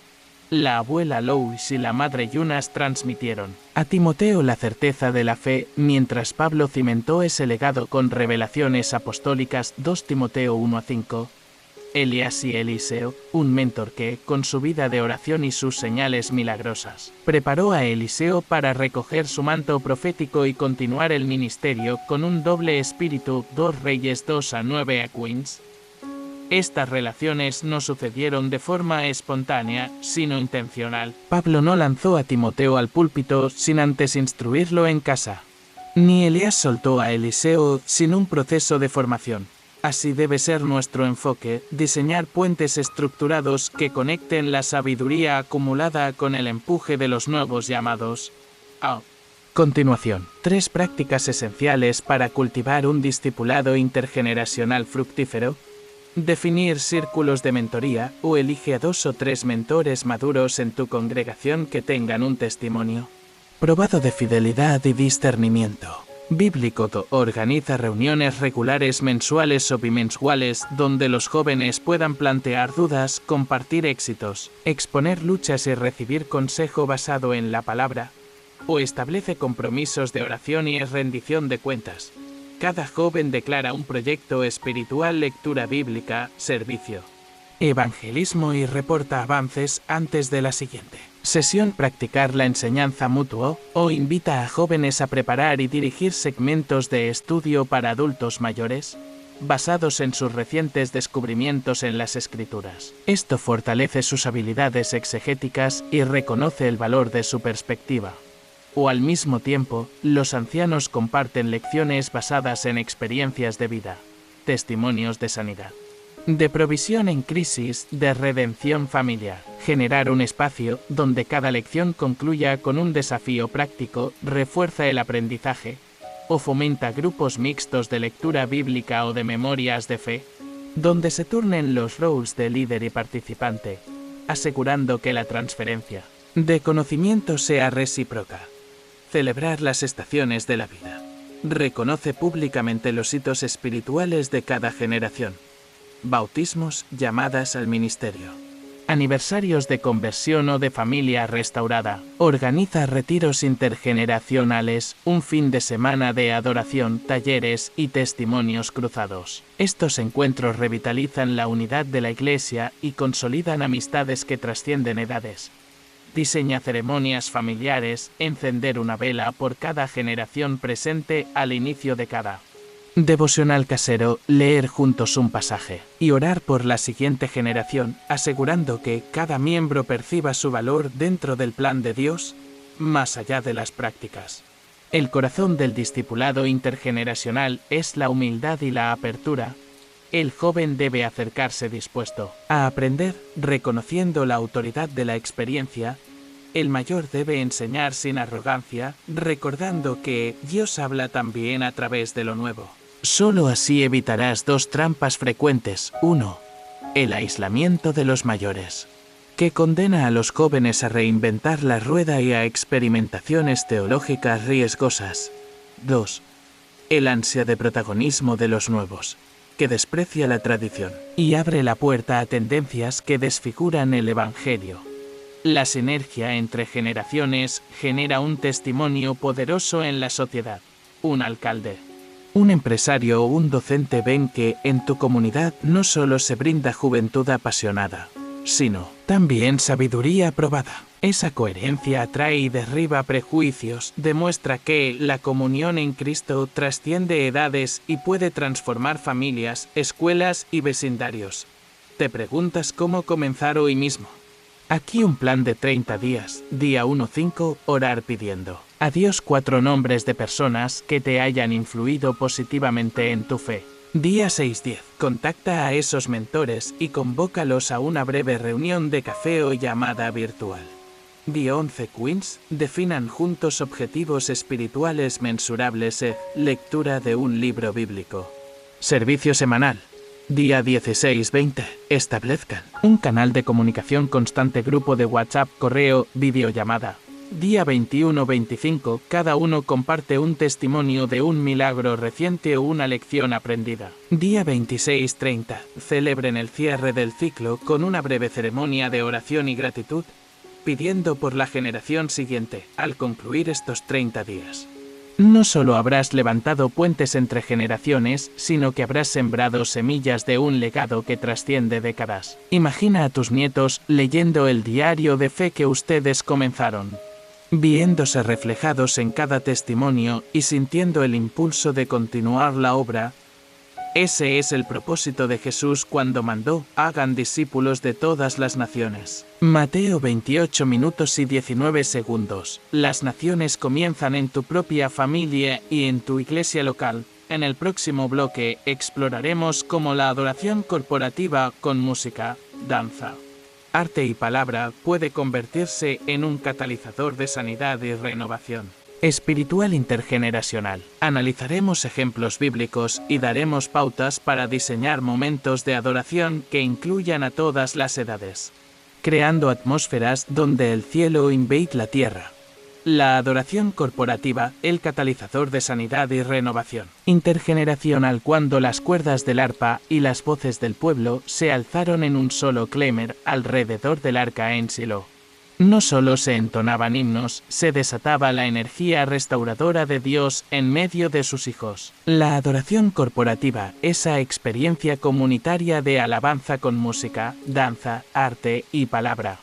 [SPEAKER 1] La abuela Lois y la madre Yunas transmitieron a Timoteo la certeza de la fe, mientras Pablo cimentó ese legado con revelaciones apostólicas. 2 Timoteo 1:5. Elías y Eliseo, un mentor que, con su vida de oración y sus señales milagrosas, preparó a Eliseo para recoger su manto profético y continuar el ministerio con un doble espíritu. 2 Reyes 2:9 a Queens. Estas relaciones no sucedieron de forma espontánea, sino intencional. Pablo no lanzó a Timoteo al púlpito sin antes instruirlo en casa. Ni Elías soltó a Eliseo sin un proceso de formación. Así debe ser nuestro enfoque, diseñar puentes estructurados que conecten la sabiduría acumulada con el empuje de los nuevos llamados. A continuación, 3 prácticas esenciales para cultivar un discipulado intergeneracional fructífero. Definir círculos de mentoría o elige a 2 o 3 mentores maduros en tu congregación que tengan un testimonio probado de fidelidad y discernimiento bíblico. Organiza reuniones regulares mensuales o bimensuales donde los jóvenes puedan plantear dudas, compartir éxitos, exponer luchas y recibir consejo basado en la palabra. O establece compromisos de oración y rendición de cuentas. Cada joven declara un proyecto espiritual, lectura bíblica, servicio, evangelismo y reporta avances antes de la siguiente sesión. Practicar la enseñanza mutua o invita a jóvenes a preparar y dirigir segmentos de estudio para adultos mayores, basados en sus recientes descubrimientos en las Escrituras. Esto fortalece sus habilidades exegéticas y reconoce el valor de su perspectiva. O al mismo tiempo, los ancianos comparten lecciones basadas en experiencias de vida, testimonios de sanidad, de provisión en crisis, de redención familiar. Generar un espacio donde cada lección concluya con un desafío práctico refuerza el aprendizaje, o fomenta grupos mixtos de lectura bíblica o de memorias de fe, donde se turnen los roles de líder y participante, asegurando que la transferencia de conocimiento sea recíproca. Celebrar las estaciones de la vida. Reconoce públicamente los hitos espirituales de cada generación. Bautismos, llamadas al ministerio. aniversarios de conversión o de familia restaurada. Organiza retiros intergeneracionales, un fin de semana de adoración, talleres y testimonios cruzados. Estos encuentros revitalizan la unidad de la Iglesia y consolidan amistades que trascienden edades. Diseña ceremonias familiares, encender una vela por cada generación presente al inicio de cada devocional casero, leer juntos un pasaje y orar por la siguiente generación, asegurando que cada miembro perciba su valor dentro del plan de Dios, más allá de las prácticas. El corazón del discipulado intergeneracional es la humildad y la apertura. El joven debe acercarse dispuesto a aprender, reconociendo la autoridad de la experiencia. El mayor debe enseñar sin arrogancia, recordando que Dios habla también a través de lo nuevo. Solo así evitarás dos trampas frecuentes. 1. El aislamiento de los mayores, que condena a los jóvenes a reinventar la rueda y a experimentaciones teológicas riesgosas. 2. El ansia de protagonismo de los nuevos, que desprecia la tradición y abre la puerta a tendencias que desfiguran el Evangelio. La sinergia entre generaciones genera un testimonio poderoso en la sociedad. Un alcalde, un empresario o un docente ven que en tu comunidad no solo se brinda juventud apasionada, sino también sabiduría aprobada. Esa coherencia atrae y derriba prejuicios, demuestra que la comunión en Cristo trasciende edades y puede transformar familias, escuelas y vecindarios. ¿Te preguntas cómo comenzar hoy mismo? Aquí un plan de 30 días. Día 1-5, orar pidiendo a Dios 4 nombres de personas que te hayan influido positivamente en tu fe. Día 6-10, contacta a esos mentores y convócalos a una breve reunión de café o llamada virtual. Día 11, Queens, definan juntos objetivos espirituales mensurables. Lectura de un libro bíblico. Servicio semanal. Día 16-20, establezcan un canal de comunicación constante, grupo de WhatsApp, correo, videollamada. Día 21-25, cada uno comparte un testimonio de un milagro reciente o una lección aprendida. Día 26-30, celebren el cierre del ciclo con una breve ceremonia de oración y gratitud, pidiendo por la generación siguiente. Al concluir estos 30 días, no solo habrás levantado puentes entre generaciones, sino que habrás sembrado semillas de un legado que trasciende décadas. Imagina a tus nietos leyendo el diario de fe que ustedes comenzaron, viéndose reflejados en cada testimonio y sintiendo el impulso de continuar la obra. Ese es el propósito de Jesús cuando mandó: hagan discípulos de todas las naciones. Mateo 28 minutos y 19 segundos. Las naciones comienzan en tu propia familia y en tu iglesia local. En el próximo bloque exploraremos cómo la adoración corporativa con música, danza, arte y palabra puede convertirse en un catalizador de sanidad y renovación espiritual intergeneracional. Analizaremos ejemplos bíblicos y daremos pautas para diseñar momentos de adoración que incluyan a todas las edades, creando atmósferas donde el cielo invade la tierra. La adoración corporativa, el catalizador de sanidad y renovación intergeneracional. Cuando las cuerdas del arpa y las voces del pueblo se alzaron en un solo clamor alrededor del arca en Silo, no solo se entonaban himnos, se desataba la energía restauradora de Dios en medio de sus hijos. La adoración corporativa, esa experiencia comunitaria de alabanza con música, danza, arte y palabra,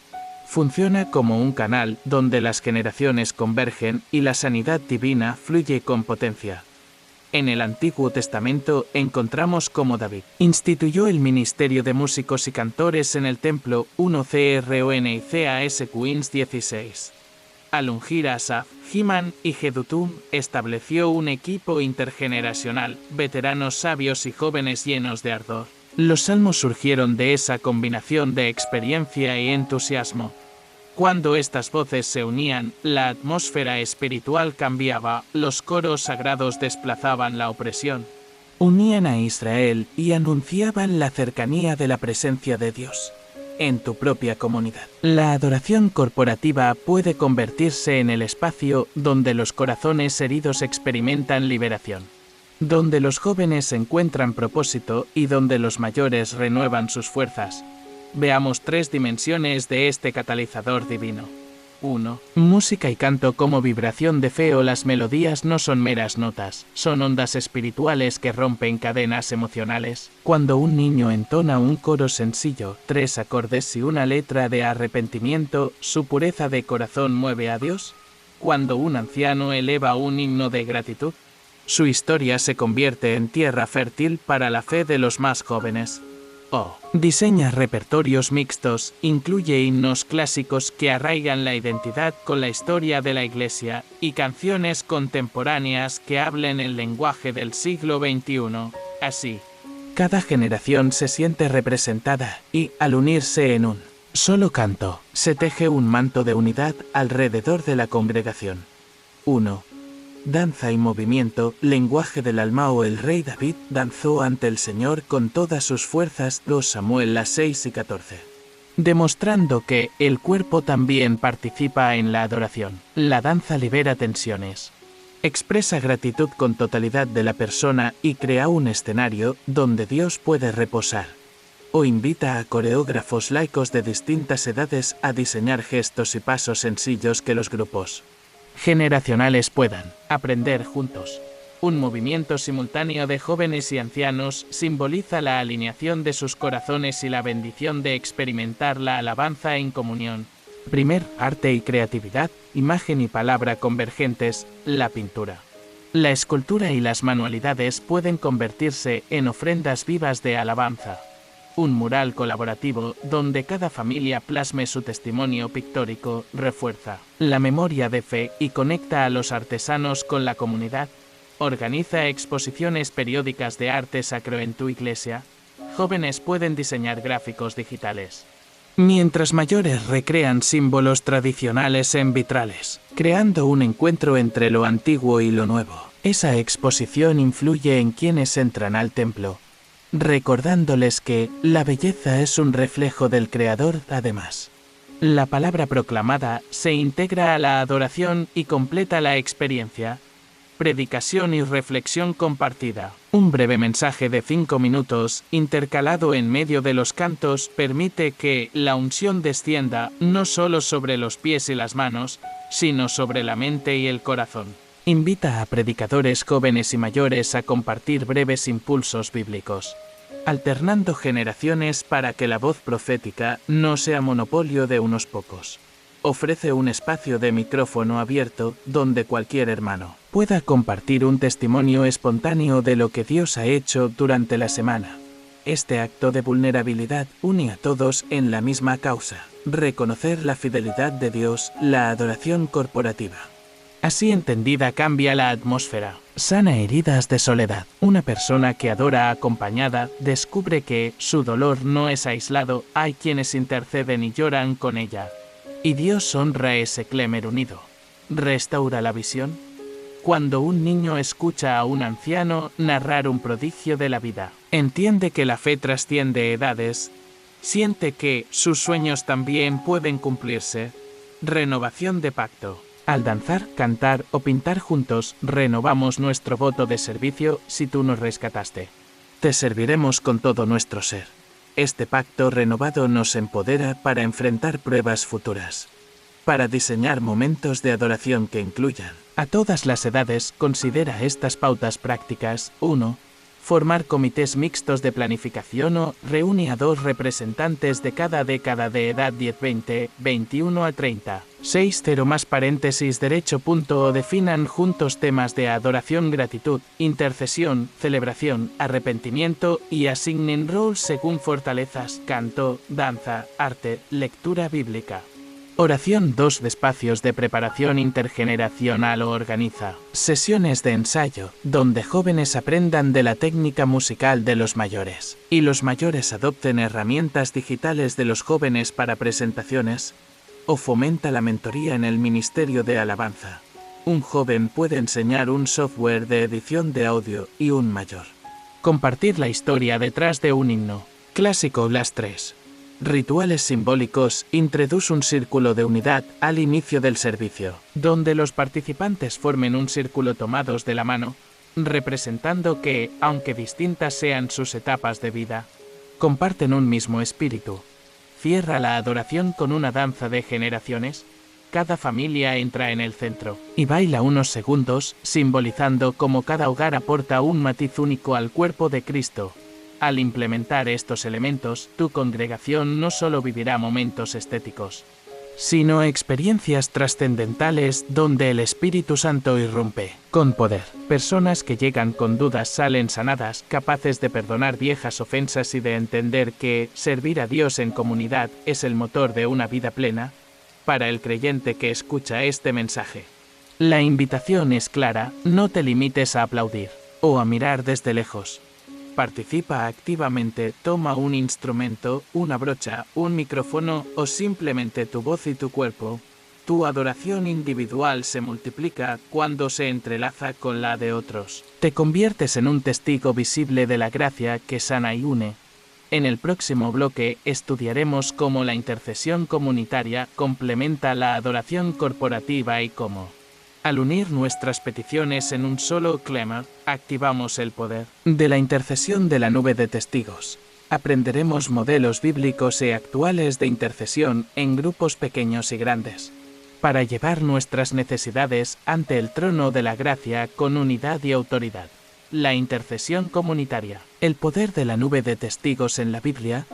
[SPEAKER 1] funciona como un canal donde las generaciones convergen y la sanidad divina fluye con potencia. En el Antiguo Testamento encontramos cómo David instituyó el ministerio de músicos y cantores en el templo. 1 Cron y Cas Queens 16. Al ungir a Asaf, Heman y Jedutum, estableció un equipo intergeneracional, veteranos sabios y jóvenes llenos de ardor. Los salmos surgieron de esa combinación de experiencia y entusiasmo. Cuando estas voces se unían, la atmósfera espiritual cambiaba, los coros sagrados desplazaban la opresión, unían a Israel y anunciaban la cercanía de la presencia de Dios en tu propia comunidad. La adoración corporativa puede convertirse en el espacio donde los corazones heridos experimentan liberación, donde los jóvenes encuentran propósito y donde los mayores renuevan sus fuerzas. Veamos 3 dimensiones de este catalizador divino. 1. Música y canto como vibración de fe o las melodías no son meras notas, son ondas espirituales que rompen cadenas emocionales. Cuando un niño entona un coro sencillo, 3 acordes y una letra de arrepentimiento, su pureza de corazón mueve a Dios. Cuando un anciano eleva un himno de gratitud, su historia se convierte en tierra fértil para la fe de los más jóvenes. Diseña repertorios mixtos, incluye himnos clásicos que arraigan la identidad con la historia de la Iglesia y canciones contemporáneas que hablen el lenguaje del siglo XXI. Así, cada generación se siente representada y, al unirse en un solo canto, se teje un manto de unidad alrededor de la congregación. 1. Danza y movimiento, lenguaje del alma. El rey David danzó ante el Señor con todas sus fuerzas. 2 Samuel 6 y 14. Demostrando que el cuerpo también participa en la adoración. La danza libera tensiones. Expresa gratitud con totalidad de la persona y crea un escenario donde Dios puede reposar. O invita a coreógrafos laicos de distintas edades a diseñar gestos y pasos sencillos que los grupos generacionales puedan aprender juntos. Un movimiento simultáneo de jóvenes y ancianos simboliza la alineación de sus corazones y la bendición de experimentar la alabanza en comunión. Primer, arte y creatividad, imagen y palabra convergentes, la pintura. La escultura y las manualidades pueden convertirse en ofrendas vivas de alabanza. Un mural colaborativo, donde cada familia plasme su testimonio pictórico, refuerza la memoria de fe y conecta a los artesanos con la comunidad. Organiza exposiciones periódicas de arte sacro en tu iglesia. Jóvenes pueden diseñar gráficos digitales, mientras mayores recrean símbolos tradicionales en vitrales, creando un encuentro entre lo antiguo y lo nuevo. Esa exposición influye en quienes entran al templo, recordándoles que la belleza es un reflejo del Creador. Además, la palabra proclamada se integra a la adoración y completa la experiencia. Predicación y reflexión compartida. Un breve mensaje de 5 minutos, intercalado en medio de los cantos, permite que la unción descienda no solo sobre los pies y las manos, sino sobre la mente y el corazón. Invita a predicadores jóvenes y mayores a compartir breves impulsos bíblicos, alternando generaciones para que la voz profética no sea monopolio de unos pocos. Ofrece un espacio de micrófono abierto donde cualquier hermano pueda compartir un testimonio espontáneo de lo que Dios ha hecho durante la semana. Este acto de vulnerabilidad une a todos en la misma causa: reconocer la fidelidad de Dios. La adoración corporativa, así entendida, cambia la atmósfera. Sana heridas de soledad. Una persona que adora acompañada descubre que su dolor no es aislado, hay quienes interceden y lloran con ella. Y Dios honra ese clamor unido. Restaura la visión. Cuando un niño escucha a un anciano narrar un prodigio de la vida, entiende que la fe trasciende edades, siente que sus sueños también pueden cumplirse. Renovación de pacto. Al danzar, cantar o pintar juntos, renovamos nuestro voto de servicio. Si tú nos rescataste, te serviremos con todo nuestro ser. Este pacto renovado nos empodera para enfrentar pruebas futuras, para diseñar momentos de adoración que incluyan a todas las edades. Considera estas pautas prácticas. 1. Formar comités mixtos de planificación o reúne a 2 representantes de cada década de edad 10-20, 21 a 30. 6.0 más paréntesis derecho punto o definan juntos temas de adoración, gratitud, intercesión, celebración, arrepentimiento y asignen roles según fortalezas: canto, danza, arte, lectura bíblica. Oración. 2 espacios de preparación intergeneracional o organiza sesiones de ensayo, donde jóvenes aprendan de la técnica musical de los mayores, y los mayores adopten herramientas digitales de los jóvenes para presentaciones. O fomenta la mentoría en el ministerio de alabanza. Un joven puede enseñar un software de edición de audio y un mayor compartir la historia detrás de un himno clásico. Las 3 rituales simbólicos. Introduce un círculo de unidad al inicio del servicio, donde los participantes formen un círculo tomados de la mano, representando que, aunque distintas sean sus etapas de vida, comparten un mismo espíritu. cierra la adoración con una danza de generaciones. Cada familia entra en el centro y baila unos segundos, simbolizando cómo cada hogar aporta un matiz único al cuerpo de Cristo. Al implementar estos elementos, tu congregación no solo vivirá momentos estéticos, sino experiencias trascendentales donde el Espíritu Santo irrumpe con poder. Personas que llegan con dudas salen sanadas, capaces de perdonar viejas ofensas y de entender que servir a Dios en comunidad es el motor de una vida plena. Para el creyente que escucha este mensaje, la invitación es clara: no te limites a aplaudir o a mirar desde lejos. Participa activamente, toma un instrumento, una brocha, un micrófono o simplemente tu voz y tu cuerpo. Tu adoración individual se multiplica cuando se entrelaza con la de otros. Te conviertes en un testigo visible de la gracia que sana y une. En el próximo bloque estudiaremos cómo la intercesión comunitaria complementa la adoración corporativa y cómo, al unir nuestras peticiones en un solo clamor, activamos el poder de la intercesión de la nube de testigos. Aprenderemos modelos bíblicos y actuales de intercesión en grupos pequeños y grandes, para llevar nuestras necesidades ante el trono de la gracia con unidad y autoridad. La intercesión comunitaria. El poder de la nube de testigos en la Biblia.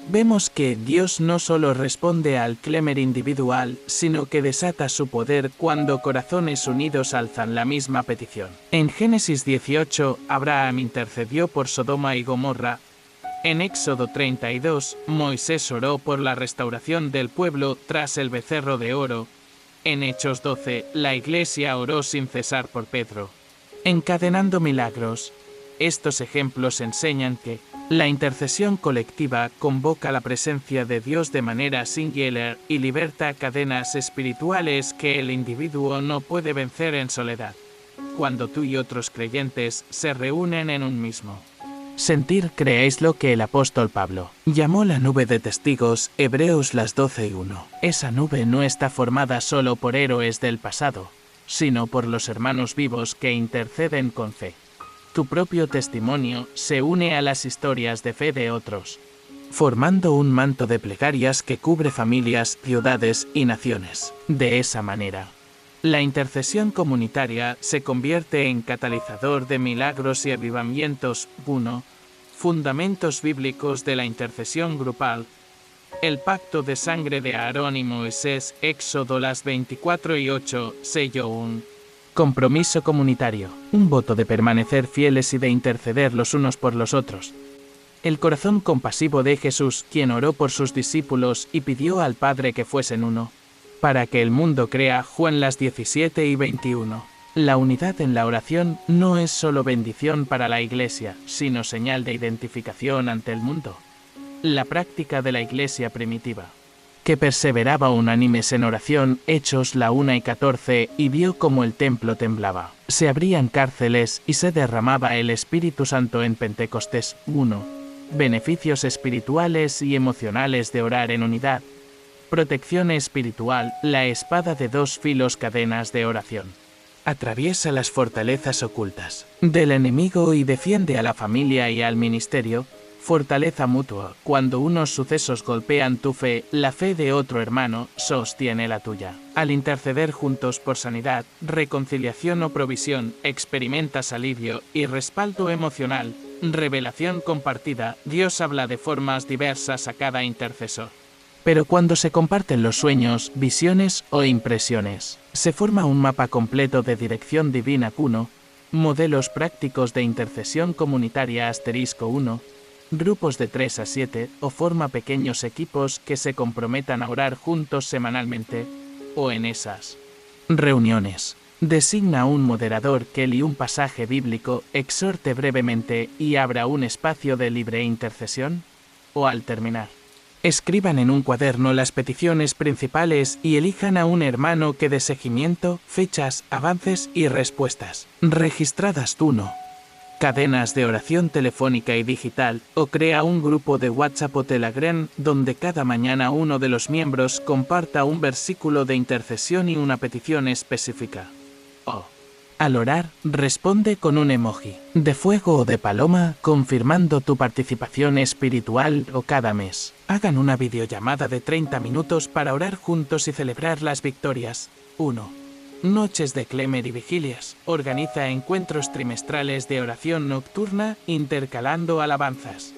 [SPEAKER 1] Vemos que Dios no solo responde al clamor individual, sino que desata su poder cuando corazones unidos alzan la misma petición. En Génesis 18, Abraham intercedió por Sodoma y Gomorra. En Éxodo 32, Moisés oró por la restauración del pueblo tras el becerro de oro. En Hechos 12, la Iglesia oró sin cesar por Pedro, encadenando milagros. Estos ejemplos enseñan que la intercesión colectiva convoca la presencia de Dios de manera singular y liberta cadenas espirituales que el individuo no puede vencer en soledad. Cuando tú y otros creyentes se reúnen en un mismo sentir, creéis lo que el apóstol Pablo llamó la nube de testigos, Hebreos 12:1. Esa nube no está formada solo por héroes del pasado, sino por los hermanos vivos que interceden con fe. Tu propio testimonio se une a las historias de fe de otros, formando un manto de plegarias que cubre familias, ciudades y naciones. De esa manera, la intercesión comunitaria se convierte en catalizador de milagros y avivamientos. 1. Fundamentos bíblicos de la intercesión grupal. El pacto de sangre de Aarón y Moisés, Éxodo 24:8, sello un compromiso comunitario, un voto de permanecer fieles y de interceder los unos por los otros. El corazón compasivo de Jesús, quien oró por sus discípulos y pidió al Padre que fuesen uno, para que el mundo crea. Juan 17:21. La unidad en la oración no es solo bendición para la Iglesia, sino señal de identificación ante el mundo. La práctica de la Iglesia primitiva, que perseveraba unánimes en oración, Hechos 1:14, y vio cómo el templo temblaba. Se abrían cárceles y se derramaba el Espíritu Santo en Pentecostés. 1. Beneficios espirituales y emocionales de orar en unidad. Protección espiritual, la espada de dos filos, cadenas de oración. Atraviesa las fortalezas ocultas del enemigo y defiende a la familia y al ministerio. Fortaleza mutua. Cuando unos sucesos golpean tu fe, la fe de otro hermano sostiene la tuya. Al interceder juntos por sanidad, reconciliación o provisión, experimentas alivio y respaldo emocional. Revelación compartida. Dios habla de formas diversas a cada intercesor. Pero cuando se comparten los sueños, visiones o impresiones, se forma un mapa completo de dirección divina. 1. Modelos prácticos de intercesión comunitaria. 1. Grupos de 3 a 7, o forma pequeños equipos que se comprometan a orar juntos semanalmente, o en esas reuniones. Designa un moderador que lee un pasaje bíblico, exhorte brevemente y abra un espacio de libre intercesión, o al terminar, escriban en un cuaderno las peticiones principales y elijan a un hermano que dé seguimiento, fechas, avances y respuestas registradas. 1. Cadenas de oración telefónica y digital, o crea un grupo de WhatsApp o Telegram donde cada mañana uno de los miembros comparta un versículo de intercesión y una petición específica. O, al orar, responde con un emoji de fuego o de paloma, confirmando tu participación espiritual. O cada mes, Hagan una videollamada de 30 minutos para orar juntos y celebrar las victorias. 1. Noches de Clemer y vigilias. Organiza encuentros trimestrales de oración nocturna intercalando alabanzas.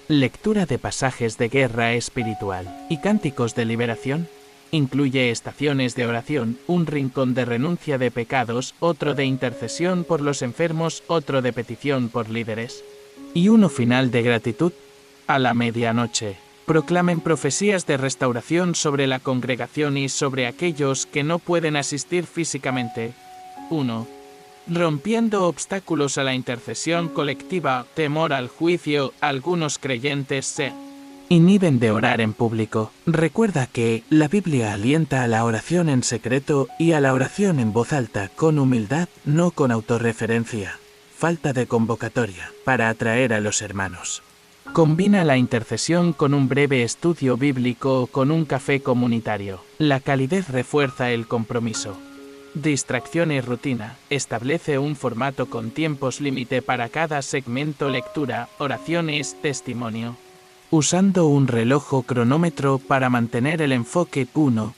[SPEAKER 1] Lectura de pasajes de guerra espiritual y cánticos de liberación. Incluye estaciones de oración, un rincón de renuncia de pecados, otro de intercesión por los enfermos, otro de petición por líderes. Y uno final de gratitud. A la medianoche, proclamen profecías de restauración sobre la congregación y sobre aquellos que no pueden asistir físicamente. 1. Rompiendo obstáculos a la intercesión colectiva, temor al juicio, algunos creyentes se inhiben de orar en público. Recuerda que la Biblia alienta a la oración en secreto y a la oración en voz alta con humildad, no con autorreferencia. Falta de convocatoria para atraer a los hermanos. Combina la intercesión con un breve estudio bíblico o con un café comunitario. La calidez refuerza el compromiso. Distracción y rutina. Establece un formato con tiempos límite para cada segmento: lectura, oraciones, testimonio. Usando un reloj o cronómetro para mantener el enfoque. 1.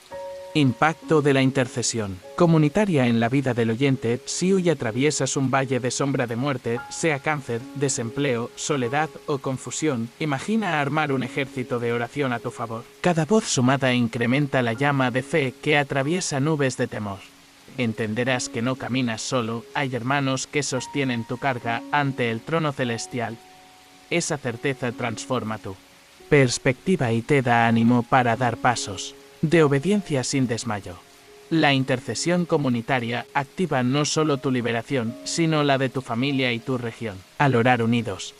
[SPEAKER 1] Impacto de la intercesión comunitaria en la vida del oyente. Si hoy atraviesas un valle de sombra de muerte, sea cáncer, desempleo, soledad o confusión, imagina armar un ejército de oración a tu favor. Cada voz sumada incrementa la llama de fe que atraviesa nubes de temor. Entenderás que no caminas solo, hay hermanos que sostienen tu carga ante el trono celestial. Esa certeza transforma tu perspectiva y te da ánimo para dar pasos de obediencia sin desmayo. La intercesión comunitaria activa no solo tu liberación, sino la de tu familia y tu región. Al orar unidos,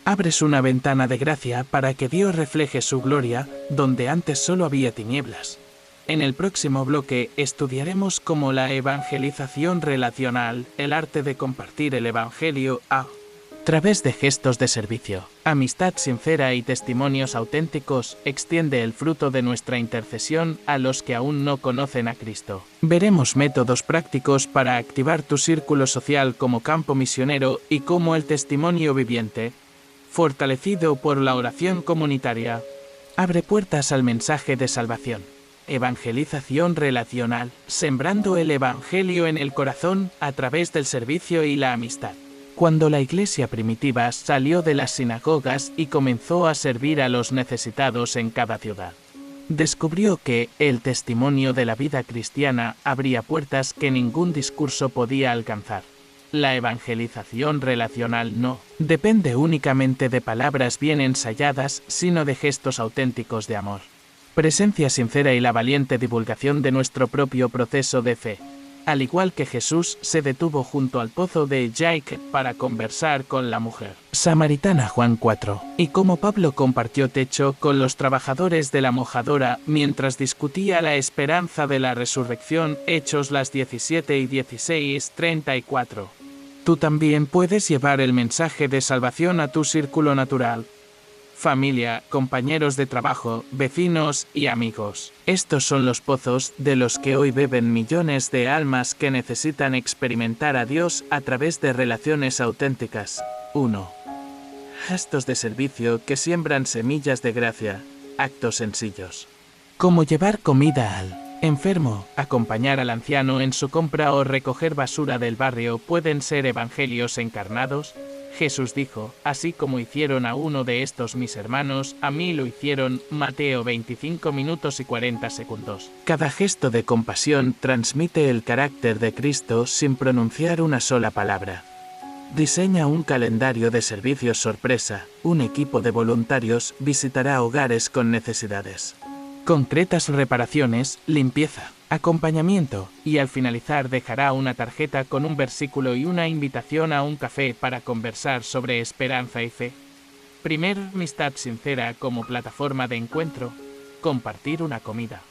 [SPEAKER 1] abres una ventana de gracia para que Dios refleje su gloria donde antes solo había tinieblas. En el próximo bloque estudiaremos cómo la evangelización relacional, el arte de compartir el evangelio a través de gestos de servicio, amistad sincera y testimonios auténticos, extiende el fruto de nuestra intercesión a los que aún no conocen a Cristo. Veremos métodos prácticos para activar tu círculo social como campo misionero y como el testimonio viviente, fortalecido por la oración comunitaria, abre puertas al mensaje de salvación. Evangelización relacional, sembrando el evangelio en el corazón a través del servicio y la amistad. Cuando la iglesia primitiva salió de las sinagogas y comenzó a servir a los necesitados en cada ciudad, descubrió que el testimonio de la vida cristiana abría puertas que ningún discurso podía alcanzar. La evangelización relacional no depende únicamente de palabras bien ensayadas, sino de gestos auténticos de amor, presencia sincera y la valiente divulgación de nuestro propio proceso de fe. Al igual que Jesús se detuvo junto al pozo de Jacob para conversar con la mujer samaritana, Juan 4, y como Pablo compartió techo con los trabajadores de la mojadora mientras discutía la esperanza de la resurrección, Hechos las 17 y 16, 34. Tú también puedes llevar el mensaje de salvación a tu círculo natural. Familia, compañeros de trabajo, vecinos y amigos. Estos son los pozos de los que hoy beben millones de almas que necesitan experimentar a Dios a través de relaciones auténticas. 1. Gestos de servicio que siembran semillas de gracia. Actos sencillos, como llevar comida al enfermo, acompañar al anciano en su compra o recoger basura del barrio, pueden ser evangelios encarnados. Jesús dijo, así como hicieron a uno de estos mis hermanos, a mí lo hicieron. Mateo 25 minutos y 40 segundos. Cada gesto de compasión transmite el carácter de Cristo sin pronunciar una sola palabra. Diseña un calendario de servicios sorpresa. Un equipo de voluntarios visitará hogares con necesidades concretas: reparaciones, limpieza, acompañamiento, y al finalizar dejará una tarjeta con un versículo y una invitación a un café para conversar sobre esperanza y fe. Primer, amistad sincera como plataforma de encuentro. Compartir una comida,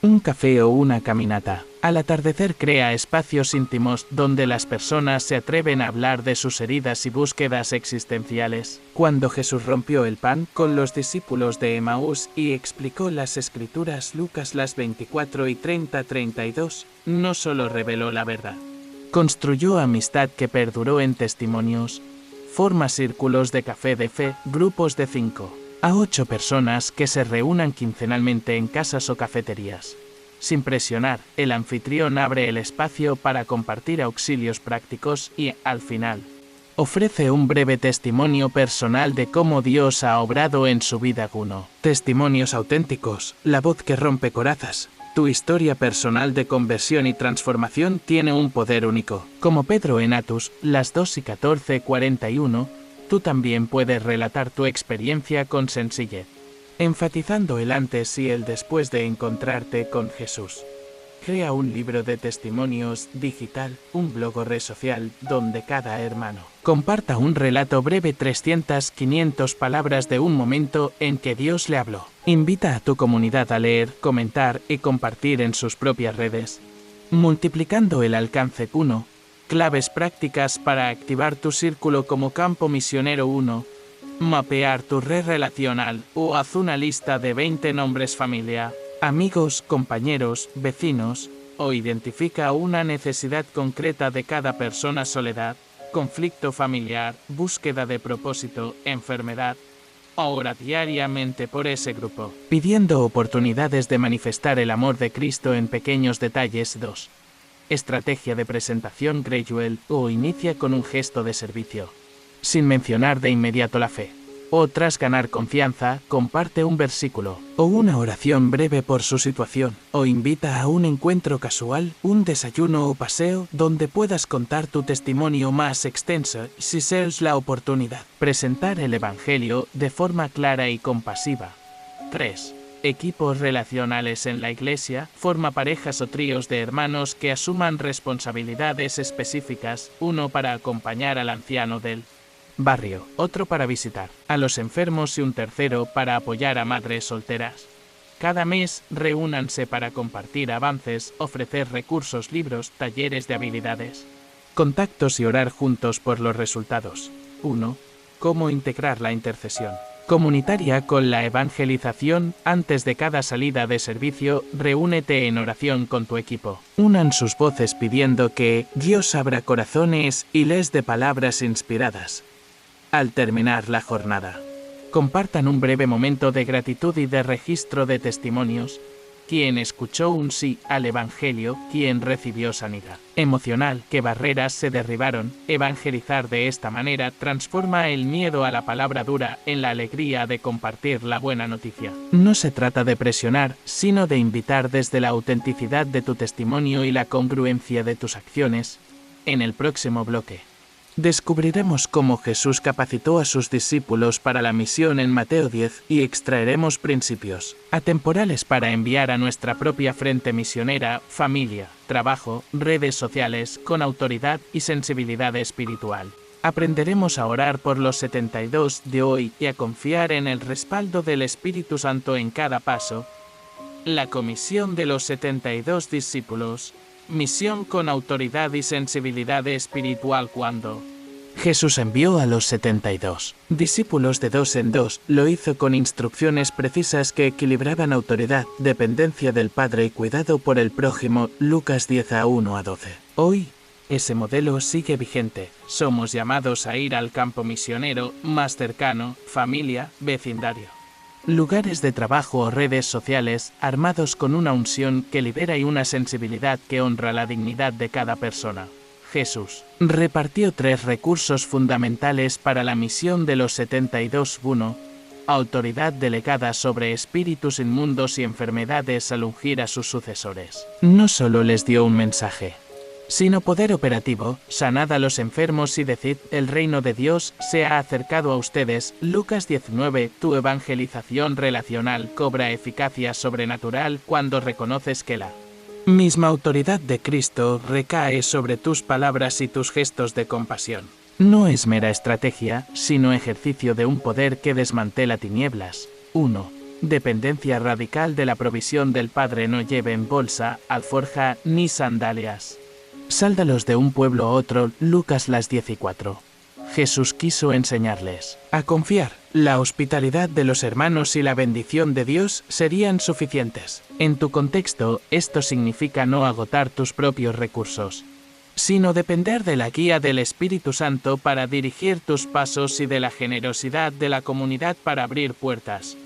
[SPEAKER 1] un café o una caminata. Al atardecer crea espacios íntimos donde las personas se atreven a hablar de sus heridas y búsquedas existenciales. Cuando Jesús rompió el pan con los discípulos de Emaús y explicó las escrituras, Lucas las 24 y 30-32, no solo reveló la verdad, construyó amistad que perduró en testimonios. Forma círculos de café de fe, grupos de 5 a 8 personas que se reúnan quincenalmente en casas o cafeterías. Sin presionar, el anfitrión abre el espacio para compartir auxilios prácticos y, al final, ofrece un breve testimonio personal de cómo Dios ha obrado en su vida. 1. Testimonios auténticos, la voz que rompe corazas. Tu historia personal de conversión y transformación tiene un poder único. Como Pedro en Atos, las 2:14-41, tú también puedes relatar tu experiencia con sencillez, enfatizando el antes y el después de encontrarte con Jesús. Crea un libro de testimonios digital, un blog o red social, donde cada hermano comparta un relato breve, 300-500 palabras de un momento en que Dios le habló. Invita a tu comunidad a leer, comentar y compartir en sus propias redes, multiplicando el alcance. 1. Claves prácticas para activar tu círculo como campo misionero. 1. Mapear tu red relacional o haz una lista de 20 nombres familia, amigos, compañeros, vecinos, o identifica una necesidad concreta de cada persona: soledad, conflicto familiar, búsqueda de propósito, enfermedad. Ora diariamente por ese grupo, pidiendo oportunidades de manifestar el amor de Cristo en pequeños detalles. 2. Estrategia de presentación gradual o inicia con un gesto de servicio, sin mencionar de inmediato la fe. O tras ganar confianza, comparte un versículo o una oración breve por su situación, o invita a un encuentro casual, un desayuno o paseo donde puedas contar tu testimonio más extenso si seas la oportunidad. Presentar el Evangelio de forma clara y compasiva. 3. Equipos relacionales en la iglesia. Forma parejas o tríos de hermanos que asuman responsabilidades específicas, uno para acompañar al anciano del barrio, otro para visitar a los enfermos y un tercero para apoyar a madres solteras. Cada mes, reúnanse para compartir avances, ofrecer recursos, libros, talleres de habilidades, contactos y orar juntos por los resultados. 1. Cómo integrar la intercesión comunitaria con la evangelización. Antes de cada salida de servicio, reúnete en oración con tu equipo. Unan sus voces pidiendo que Dios abra corazones y les dé palabras inspiradas. Al terminar la jornada, compartan un breve momento de gratitud y de registro de testimonios. Quien escuchó un sí al Evangelio, quien recibió sanidad emocional, qué barreras se derribaron. Evangelizar de esta manera transforma el miedo a la palabra dura en la alegría de compartir la buena noticia. No se trata de presionar, sino de invitar desde la autenticidad de tu testimonio y la congruencia de tus acciones. En el próximo bloque, descubriremos cómo Jesús capacitó a sus discípulos para la misión en Mateo 10 y extraeremos principios atemporales para enviar a nuestra propia frente misionera, familia, trabajo, redes sociales, con autoridad y sensibilidad espiritual. Aprenderemos a orar por los 72 de hoy y a confiar en el respaldo del Espíritu Santo en cada paso. La comisión de los 72 discípulos. Misión con autoridad y sensibilidad espiritual. Cuando Jesús envió a los 72 discípulos de 2 en 2, lo hizo con instrucciones precisas que equilibraban autoridad, dependencia del Padre y cuidado por el prójimo. Lucas 10:1-12. Hoy, ese modelo sigue vigente. Somos llamados a ir al campo misionero más cercano, familia, vecindario, lugares de trabajo o redes sociales, armados con una unción que libera y una sensibilidad que honra la dignidad de cada persona. Jesús repartió 3 recursos fundamentales para la misión de los 72. 1. Autoridad delegada sobre espíritus inmundos y enfermedades al ungir a sus sucesores. No solo les dio un mensaje, sino poder operativo. Sanad a los enfermos y decid, el reino de Dios se ha acercado a ustedes. Lucas 19. Tu evangelización relacional cobra eficacia sobrenatural cuando reconoces que la misma autoridad de Cristo recae sobre tus palabras y tus gestos de compasión. No es mera estrategia, sino ejercicio de un poder que desmantela tinieblas. 1. Dependencia radical de la provisión del Padre. No lleven bolsa, alforja ni sandalias. Sáldalos de un pueblo a otro. Lucas 10:4. Jesús quiso enseñarles a confiar. La hospitalidad de los hermanos y la bendición de Dios serían suficientes. En tu contexto, esto significa no agotar tus propios recursos, sino depender de la guía del Espíritu Santo para dirigir tus pasos y de la generosidad de la comunidad para abrir puertas.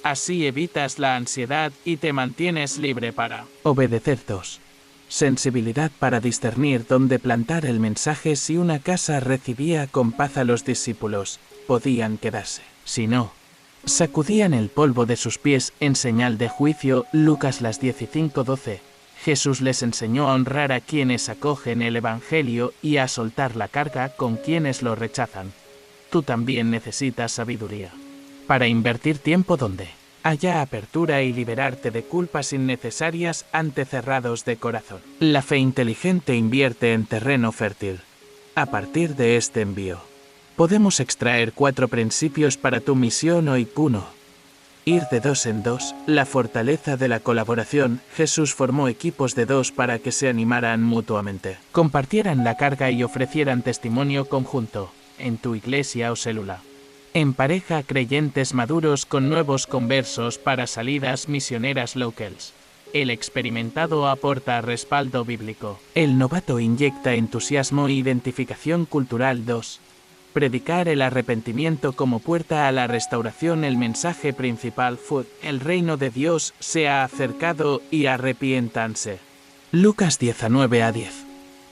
[SPEAKER 1] Así evitas la ansiedad y te mantienes libre para obedecer. 2. Sensibilidad para discernir dónde plantar el mensaje. Si una casa recibía con paz a los discípulos, podían quedarse. Si no, sacudían el polvo de sus pies en señal de juicio. Lucas 15:12. Jesús les enseñó a honrar a quienes acogen el Evangelio y a soltar la carga con quienes lo rechazan. Tú también necesitas sabiduría para invertir tiempo donde haya apertura y liberarte de culpas innecesarias ante cerrados de corazón. La fe inteligente invierte en terreno fértil. A partir de este envío, podemos extraer 4 principios para tu misión hoy. 1. Ir de 2 en 2, la fortaleza de la colaboración. Jesús formó equipos de 2 para que se animaran mutuamente, compartieran la carga y ofrecieran testimonio conjunto, en tu iglesia o célula. En pareja, creyentes maduros con nuevos conversos para salidas misioneras locales. El experimentado aporta respaldo bíblico. El novato inyecta entusiasmo e identificación cultural. 2. Predicar el arrepentimiento como puerta a la restauración. El mensaje principal fue: el reino de Dios se ha acercado y arrepiéntanse. Lucas 19:10.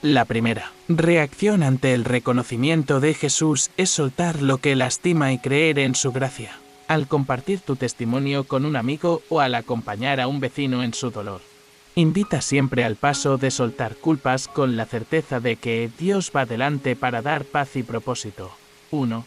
[SPEAKER 1] La primera reacción ante el reconocimiento de Jesús es soltar lo que lastima y creer en su gracia. Al compartir tu testimonio con un amigo o al acompañar a un vecino en su dolor, invita siempre al paso de soltar culpas con la certeza de que Dios va delante para dar paz y propósito. 1.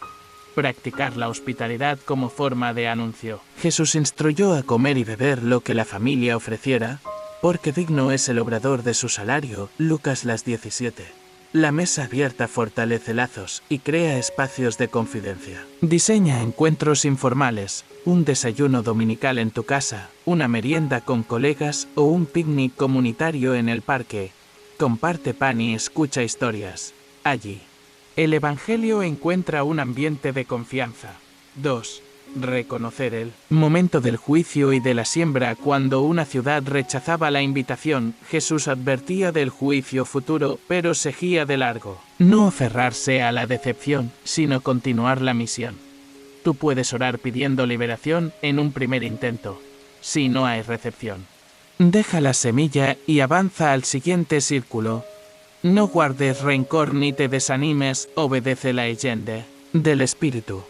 [SPEAKER 1] Practicar la hospitalidad como forma de anuncio. Jesús instruyó a comer y beber lo que la familia ofreciera, porque digno es el obrador de su salario. Lucas 17. La mesa abierta fortalece lazos y crea espacios de confidencia. Diseña encuentros informales, un desayuno dominical en tu casa, una merienda con colegas o un picnic comunitario en el parque. Comparte pan y escucha historias. Allí, el Evangelio encuentra un ambiente de confianza. 2. Reconocer el momento del juicio y de la siembra. Cuando una ciudad rechazaba la invitación, Jesús advertía del juicio futuro, pero seguía de largo. No aferrarse a la decepción, sino continuar la misión. Tú puedes orar pidiendo liberación en un primer intento, si no hay recepción. Deja la semilla y avanza al siguiente círculo. No guardes rencor ni te desanimes, obedece la leyenda del Espíritu.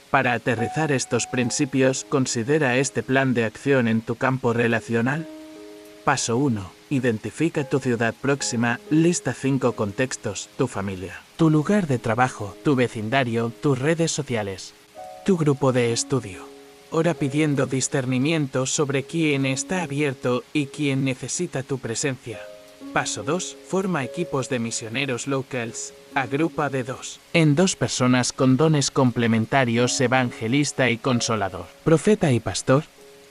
[SPEAKER 1] Para aterrizar estos principios, considera este plan de acción en tu campo relacional. Paso 1. Identifica tu ciudad próxima. Lista 5 contextos: tu familia, tu lugar de trabajo, tu vecindario, tus redes sociales, tu grupo de estudio. Ora pidiendo discernimiento sobre quién está abierto y quién necesita tu presencia. Paso 2. Forma equipos de misioneros locals. Agrupa de 2 en 2 personas con dones complementarios: evangelista y consolador, profeta y pastor.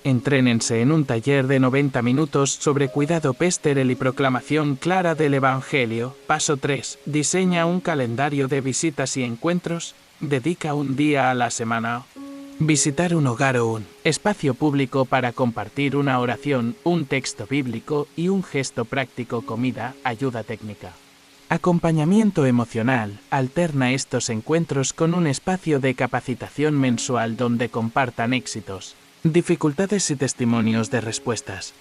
[SPEAKER 1] Entrénense en un taller de 90 minutos sobre cuidado pastoral y proclamación clara del Evangelio. Paso 3. Diseña un calendario de visitas y encuentros. Dedica un día a la semana. Visitar un hogar o un espacio público para compartir una oración, un texto bíblico y un gesto práctico. Comida, ayuda técnica, acompañamiento emocional. Alterna estos encuentros con un espacio de capacitación mensual donde compartan éxitos, dificultades y testimonios de respuestas.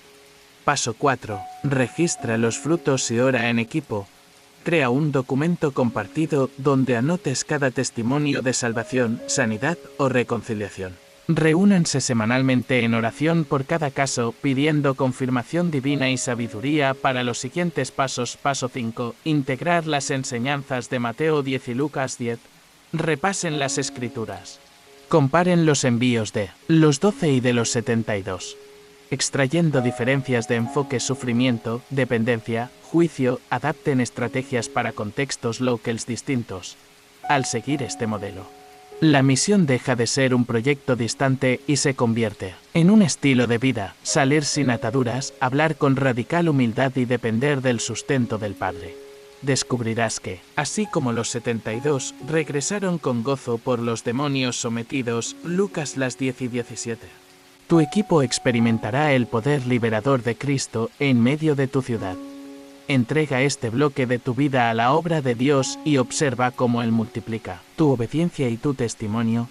[SPEAKER 1] Paso 4. Registra los frutos y ora en equipo. Crea un documento compartido donde anotes cada testimonio de salvación, sanidad o reconciliación. Reúnanse semanalmente en oración por cada caso, pidiendo confirmación divina y sabiduría para los siguientes pasos. Paso 5. Integrar las enseñanzas de Mateo 10 y Lucas 10. Repasen las Escrituras. Comparen los envíos de los 12 y de los 72. Extrayendo diferencias de enfoque: sufrimiento, dependencia, juicio. Adapten estrategias para contextos locales distintos. Al seguir este modelo, la misión deja de ser un proyecto distante y se convierte en un estilo de vida. Salir sin ataduras, hablar con radical humildad y depender del sustento del Padre. Descubrirás que, así como los 72 regresaron con gozo por los demonios sometidos. Lucas 10 y 17. Tu equipo experimentará el poder liberador de Cristo en medio de tu ciudad. Entrega este bloque de tu vida a la obra de Dios y observa cómo Él multiplica tu obediencia y tu testimonio.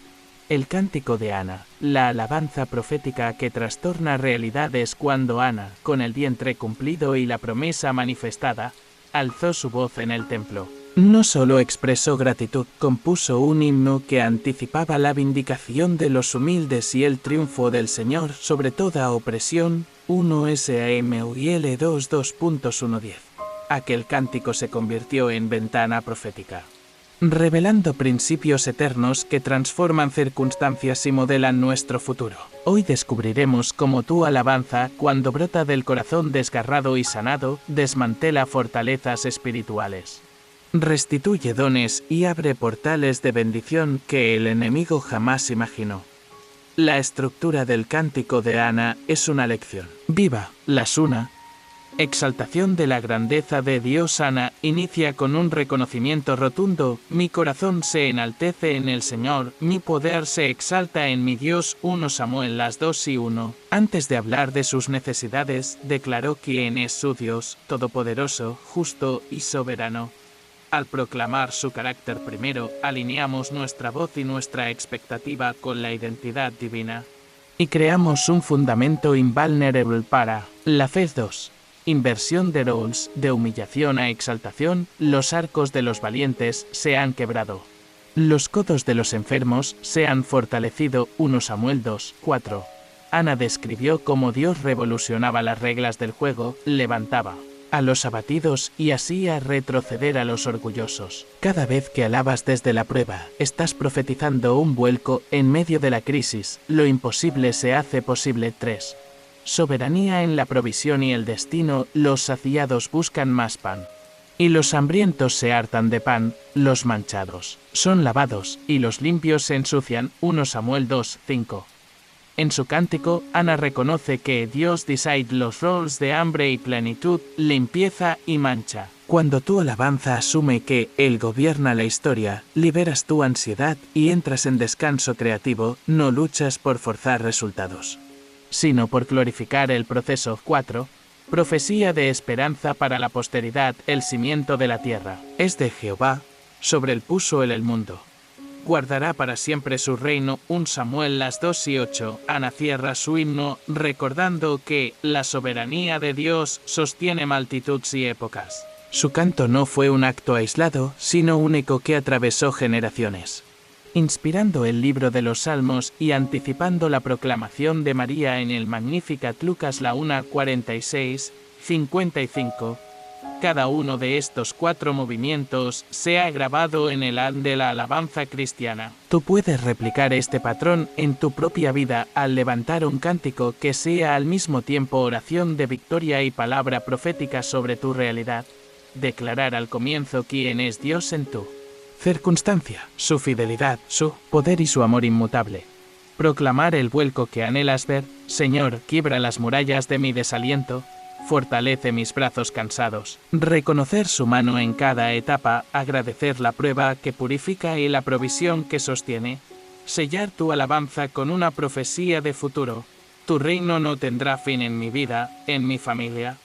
[SPEAKER 1] El cántico de Ana, la alabanza profética que trastorna realidades cuando Ana, con el vientre cumplido y la promesa manifestada, alzó su voz en el templo. No solo expresó gratitud, compuso un himno que anticipaba la vindicación de los humildes y el triunfo del Señor sobre toda opresión. 1 Samuel 2:2.1-10. Aquel cántico se convirtió en ventana profética, revelando principios eternos que transforman circunstancias y modelan nuestro futuro. Hoy descubriremos cómo tu alabanza, cuando brota del corazón desgarrado y sanado, desmantela fortalezas espirituales, restituye dones y abre portales de bendición que el enemigo jamás imaginó. La estructura del cántico de Ana es una lección viva. La Suna, exaltación de la grandeza de Dios. Ana inicia con un reconocimiento rotundo: mi corazón se enaltece en el Señor, mi poder se exalta en mi Dios. 1 Samuel 2:1. Antes de hablar de sus necesidades, declaró quién es su Dios, todopoderoso, justo y soberano. Al proclamar su carácter primero, alineamos nuestra voz y nuestra expectativa con la identidad divina, y creamos un fundamento invulnerable para la fe. 2. Inversión de roles, de humillación a exaltación. Los arcos de los valientes se han quebrado, los codos de los enfermos se han fortalecido. 1 Samuel 2:4. Ana describió cómo Dios revolucionaba las reglas del juego, levantaba a los abatidos y hacía retroceder a los orgullosos. Cada vez que alabas desde la prueba, estás profetizando un vuelco en medio de la crisis. Lo imposible se hace posible. 3. Soberanía en la provisión y el destino. Los saciados buscan más pan, y los hambrientos se hartan de pan. Los manchados son lavados, y los limpios se ensucian. 1 Samuel 2:5. En su cántico, Ana reconoce que Dios decide los roles de hambre y plenitud, limpieza y mancha. Cuando tu alabanza asume que Él gobierna la historia, liberas tu ansiedad y entras en descanso creativo. No luchas por forzar resultados, sino por glorificar el proceso. 4. Profecía de esperanza para la posteridad. El cimiento de la tierra es de Jehová, sobre él puso él el mundo. Guardará para siempre su reino. 1 Samuel 2:8. Ana cierra su himno recordando que la soberanía de Dios sostiene multitudes y épocas. Su canto no fue un acto aislado, sino un eco que atravesó generaciones, inspirando el libro de los Salmos y anticipando la proclamación de María en el Magnificat. Lucas 1:46-55. Cada uno de estos 4 movimientos se ha grabado en el ADN de la alabanza cristiana. Tú puedes replicar este patrón en tu propia vida al levantar un cántico que sea al mismo tiempo oración de victoria y palabra profética sobre tu realidad. Declarar al comienzo quién es Dios en tu circunstancia, su fidelidad, su poder y su amor inmutable. Proclamar el vuelco que anhelas ver. Señor, quiebra las murallas de mi desaliento, fortalece mis brazos cansados. Reconocer su mano en cada etapa, agradecer la prueba que purifica y la provisión que sostiene. Sellar tu alabanza con una profecía de futuro. Tu reino no tendrá fin en mi vida, en mi familia,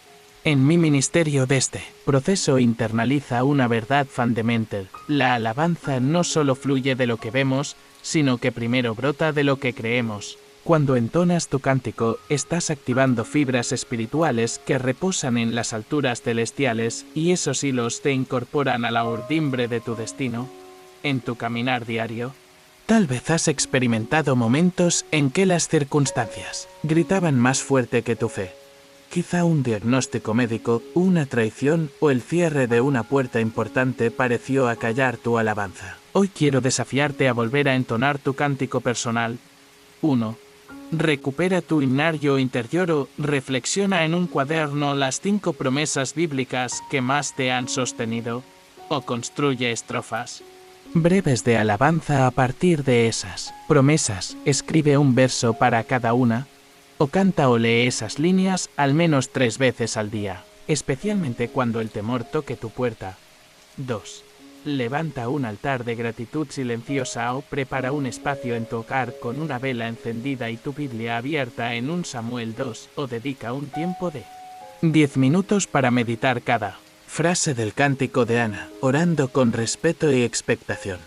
[SPEAKER 1] en mi ministerio. De este proceso internaliza una verdad fundamental. La alabanza no solo fluye de lo que vemos, sino que primero brota de lo que creemos. Cuando entonas tu cántico, estás activando fibras espirituales que reposan en las alturas celestiales, y esos hilos te incorporan a la urdimbre de tu destino. En tu caminar diario, tal vez has experimentado momentos en que las circunstancias gritaban más fuerte que tu fe. Quizá un diagnóstico médico, una traición o el cierre de una puerta importante pareció acallar tu alabanza. Hoy quiero desafiarte a volver a entonar tu cántico personal. 1. Recupera tu himnario interior. Reflexiona en un cuaderno las 5 promesas bíblicas que más te han sostenido, o construye estrofas breves de alabanza a partir de esas promesas. Escribe un verso para cada una, o canta o lee esas líneas al menos 3 veces al día, especialmente cuando el temor toque tu puerta. 2. Levanta un altar de gratitud silenciosa o prepara un espacio en tu hogar con una vela encendida y tu Biblia abierta en 1 Samuel 2, o dedica un tiempo de 10 minutos para meditar cada frase del cántico de Ana, orando con respeto y expectación.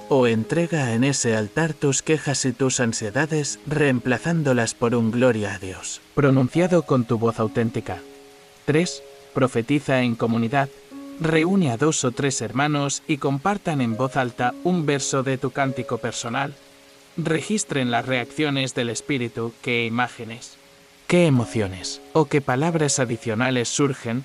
[SPEAKER 1] O entrega en ese altar tus quejas y tus ansiedades, reemplazándolas por un gloria a Dios, pronunciado con tu voz auténtica. 3. Profetiza en comunidad. Reúne a 2 o 3 hermanos y compartan en voz alta un verso de tu cántico personal. Registren las reacciones del espíritu, qué imágenes, qué emociones o qué palabras adicionales surgen.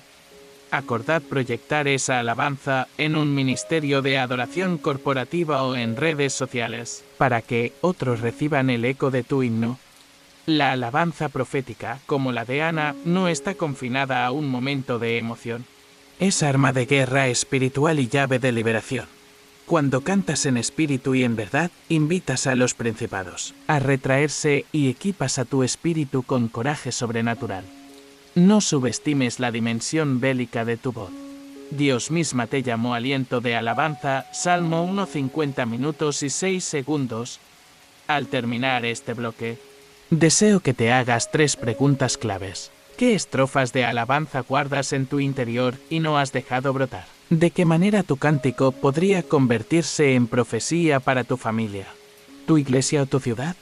[SPEAKER 1] Acordad proyectar esa alabanza en un ministerio de adoración corporativa o en redes sociales, para que otros reciban el eco de tu himno. La alabanza profética, como la de Ana, no está confinada a un momento de emoción. Es arma de guerra espiritual y llave de liberación. Cuando cantas en espíritu y en verdad, invitas a los principados a retraerse y equipas a tu espíritu con coraje sobrenatural. No subestimes la dimensión bélica de tu voz. Dios misma te llamó aliento de alabanza, Salmo 1, 50 minutos y 6 segundos. Al terminar este bloque, deseo que te hagas 3 preguntas claves. ¿Qué estrofas de alabanza guardas en tu interior y no has dejado brotar? ¿De qué manera tu cántico podría convertirse en profecía para tu familia, tu iglesia o tu ciudad?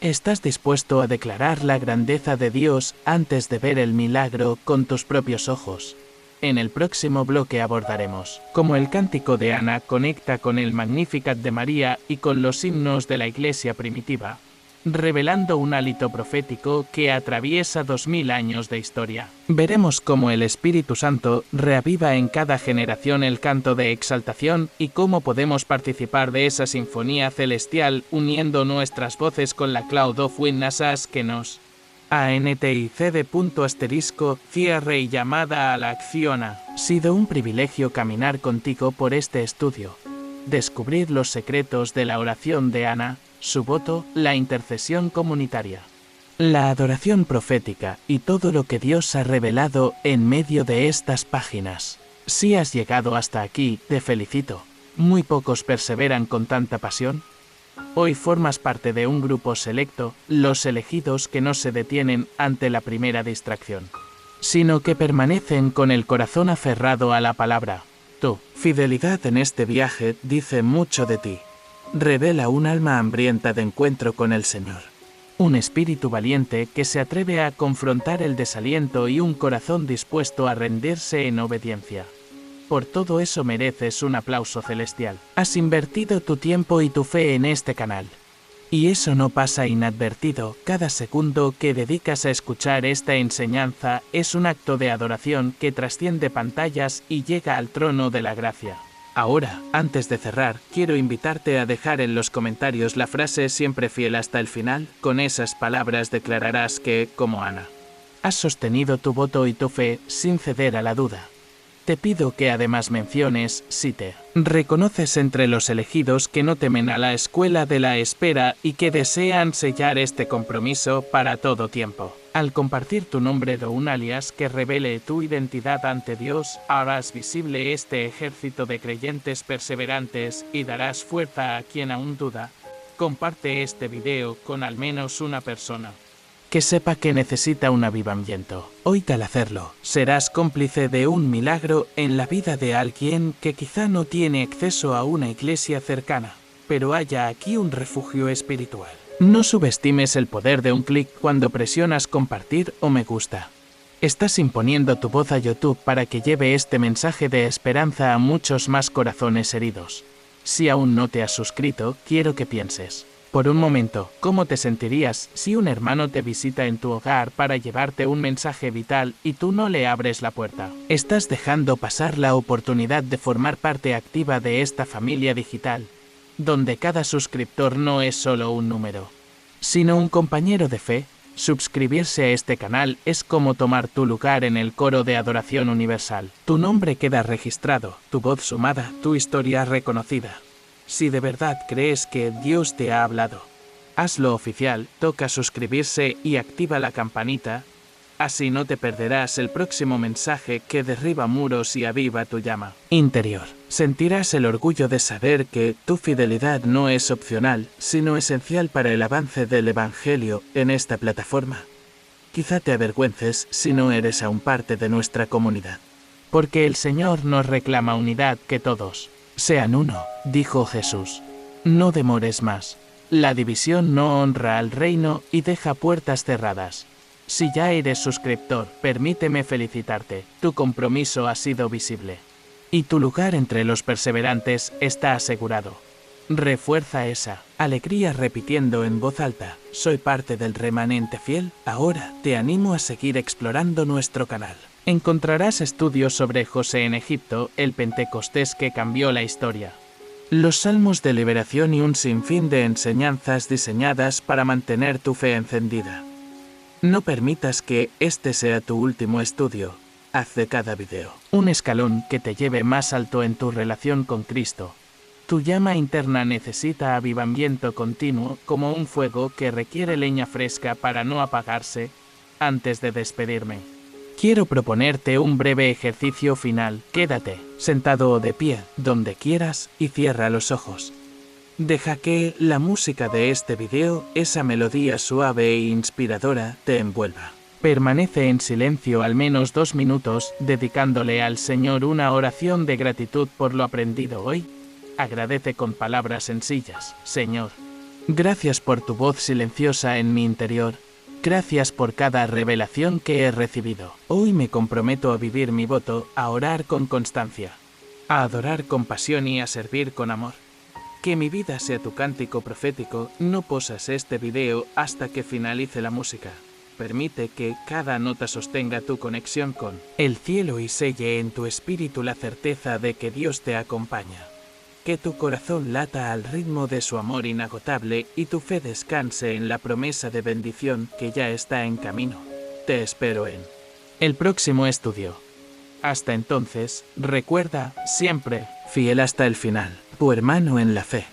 [SPEAKER 1] ¿Estás dispuesto a declarar la grandeza de Dios antes de ver el milagro con tus propios ojos? En el próximo bloque abordaremos cómo el cántico de Ana conecta con el Magnificat de María y con los himnos de la iglesia primitiva, revelando un hálito profético que atraviesa 2000 años de historia. Veremos cómo el Espíritu Santo reaviva en cada generación el canto de exaltación y cómo podemos participar de esa sinfonía celestial uniendo nuestras voces con la Cloud of Witnesses que nos cierre y llamada a la acción. Ha sido un privilegio caminar contigo por este estudio, descubrir los secretos de la oración de Ana, su voto, la intercesión comunitaria, la adoración profética y todo lo que Dios ha revelado en medio de estas páginas. Si has llegado hasta aquí, te felicito. Muy pocos perseveran con tanta pasión. Hoy formas parte de un grupo selecto, los elegidos que no se detienen ante la primera distracción, sino que permanecen con el corazón aferrado a la palabra. Tu fidelidad en este viaje dice mucho de ti. Revela un alma hambrienta de encuentro con el Señor, un espíritu valiente que se atreve a confrontar el desaliento y un corazón dispuesto a rendirse en obediencia. Por todo eso mereces un aplauso celestial. Has invertido tu tiempo y tu fe en este canal. Y eso no pasa inadvertido. Cada segundo que dedicas a escuchar esta enseñanza es un acto de adoración que trasciende pantallas y llega al trono de la gracia. Ahora, antes de cerrar, quiero invitarte a dejar en los comentarios la frase siempre fiel hasta el final. Con esas palabras declararás que, como Ana, has sostenido tu voto y tu fe sin ceder a la duda. Te pido que además menciones si te reconoces entre los elegidos que no temen a la escuela de la espera y que desean sellar este compromiso para todo tiempo. Al compartir tu nombre o un alias que revele tu identidad ante Dios, harás visible este ejército de creyentes perseverantes y darás fuerza a quien aún duda. Comparte este video con al menos una persona que sepa que necesita un avivamiento. Hoy al hacerlo, serás cómplice de un milagro en la vida de alguien que quizá no tiene acceso a una iglesia cercana, pero haya aquí un refugio espiritual. No subestimes el poder de un clic cuando presionas compartir o me gusta. Estás imponiendo tu voz a YouTube para que lleve este mensaje de esperanza a muchos más corazones heridos. Si aún no te has suscrito, quiero que pienses por un momento, ¿cómo te sentirías si un hermano te visita en tu hogar para llevarte un mensaje vital y tú no le abres la puerta? Estás dejando pasar la oportunidad de formar parte activa de esta familia digital, donde cada suscriptor no es solo un número, sino un compañero de fe. Suscribirse a este canal es como tomar tu lugar en el coro de adoración universal. Tu nombre queda registrado, tu voz sumada, tu historia reconocida. Si de verdad crees que Dios te ha hablado, hazlo oficial, toca suscribirse y activa la campanita, así no te perderás el próximo mensaje que derriba muros y aviva tu llama interior. Sentirás el orgullo de saber que tu fidelidad no es opcional, sino esencial para el avance del Evangelio en esta plataforma. Quizá te avergüences si no eres aún parte de nuestra comunidad. Porque el Señor nos reclama unidad, que todos sean uno, dijo Jesús. No demores más. La división no honra al reino y deja puertas cerradas. Si ya eres suscriptor, permíteme felicitarte, tu compromiso ha sido visible. Y tu lugar entre los perseverantes está asegurado. Refuerza esa alegría repitiendo en voz alta: soy parte del remanente fiel. Ahora te animo a seguir explorando nuestro canal. Encontrarás estudios sobre José en Egipto, el Pentecostés que cambió la historia, los salmos de liberación y un sinfín de enseñanzas diseñadas para mantener tu fe encendida. No permitas que este sea tu último estudio. Haz de cada video un escalón que te lleve más alto en tu relación con Cristo. Tu llama interna necesita avivamiento continuo, como un fuego que requiere leña fresca para no apagarse. Antes de despedirme, quiero proponerte un breve ejercicio final. Quédate, sentado o de pie, donde quieras, y cierra los ojos. Deja que la música de este video, esa melodía suave e inspiradora, te envuelva. Permanece en silencio al menos 2 minutos, dedicándole al Señor una oración de gratitud por lo aprendido hoy. Agradece con palabras sencillas: Señor, gracias por tu voz silenciosa en mi interior. Gracias por cada revelación que he recibido. Hoy me comprometo a vivir mi voto, a orar con constancia, a adorar con pasión y a servir con amor. Que mi vida sea tu cántico profético. No posas este video hasta que finalice la música. Permite que cada nota sostenga tu conexión con el cielo y selle en tu espíritu la certeza de que Dios te acompaña. Que tu corazón lata al ritmo de su amor inagotable y tu fe descanse en la promesa de bendición que ya está en camino. Te espero en el próximo estudio. Hasta entonces, recuerda, siempre, fiel hasta el final, tu hermano en la fe.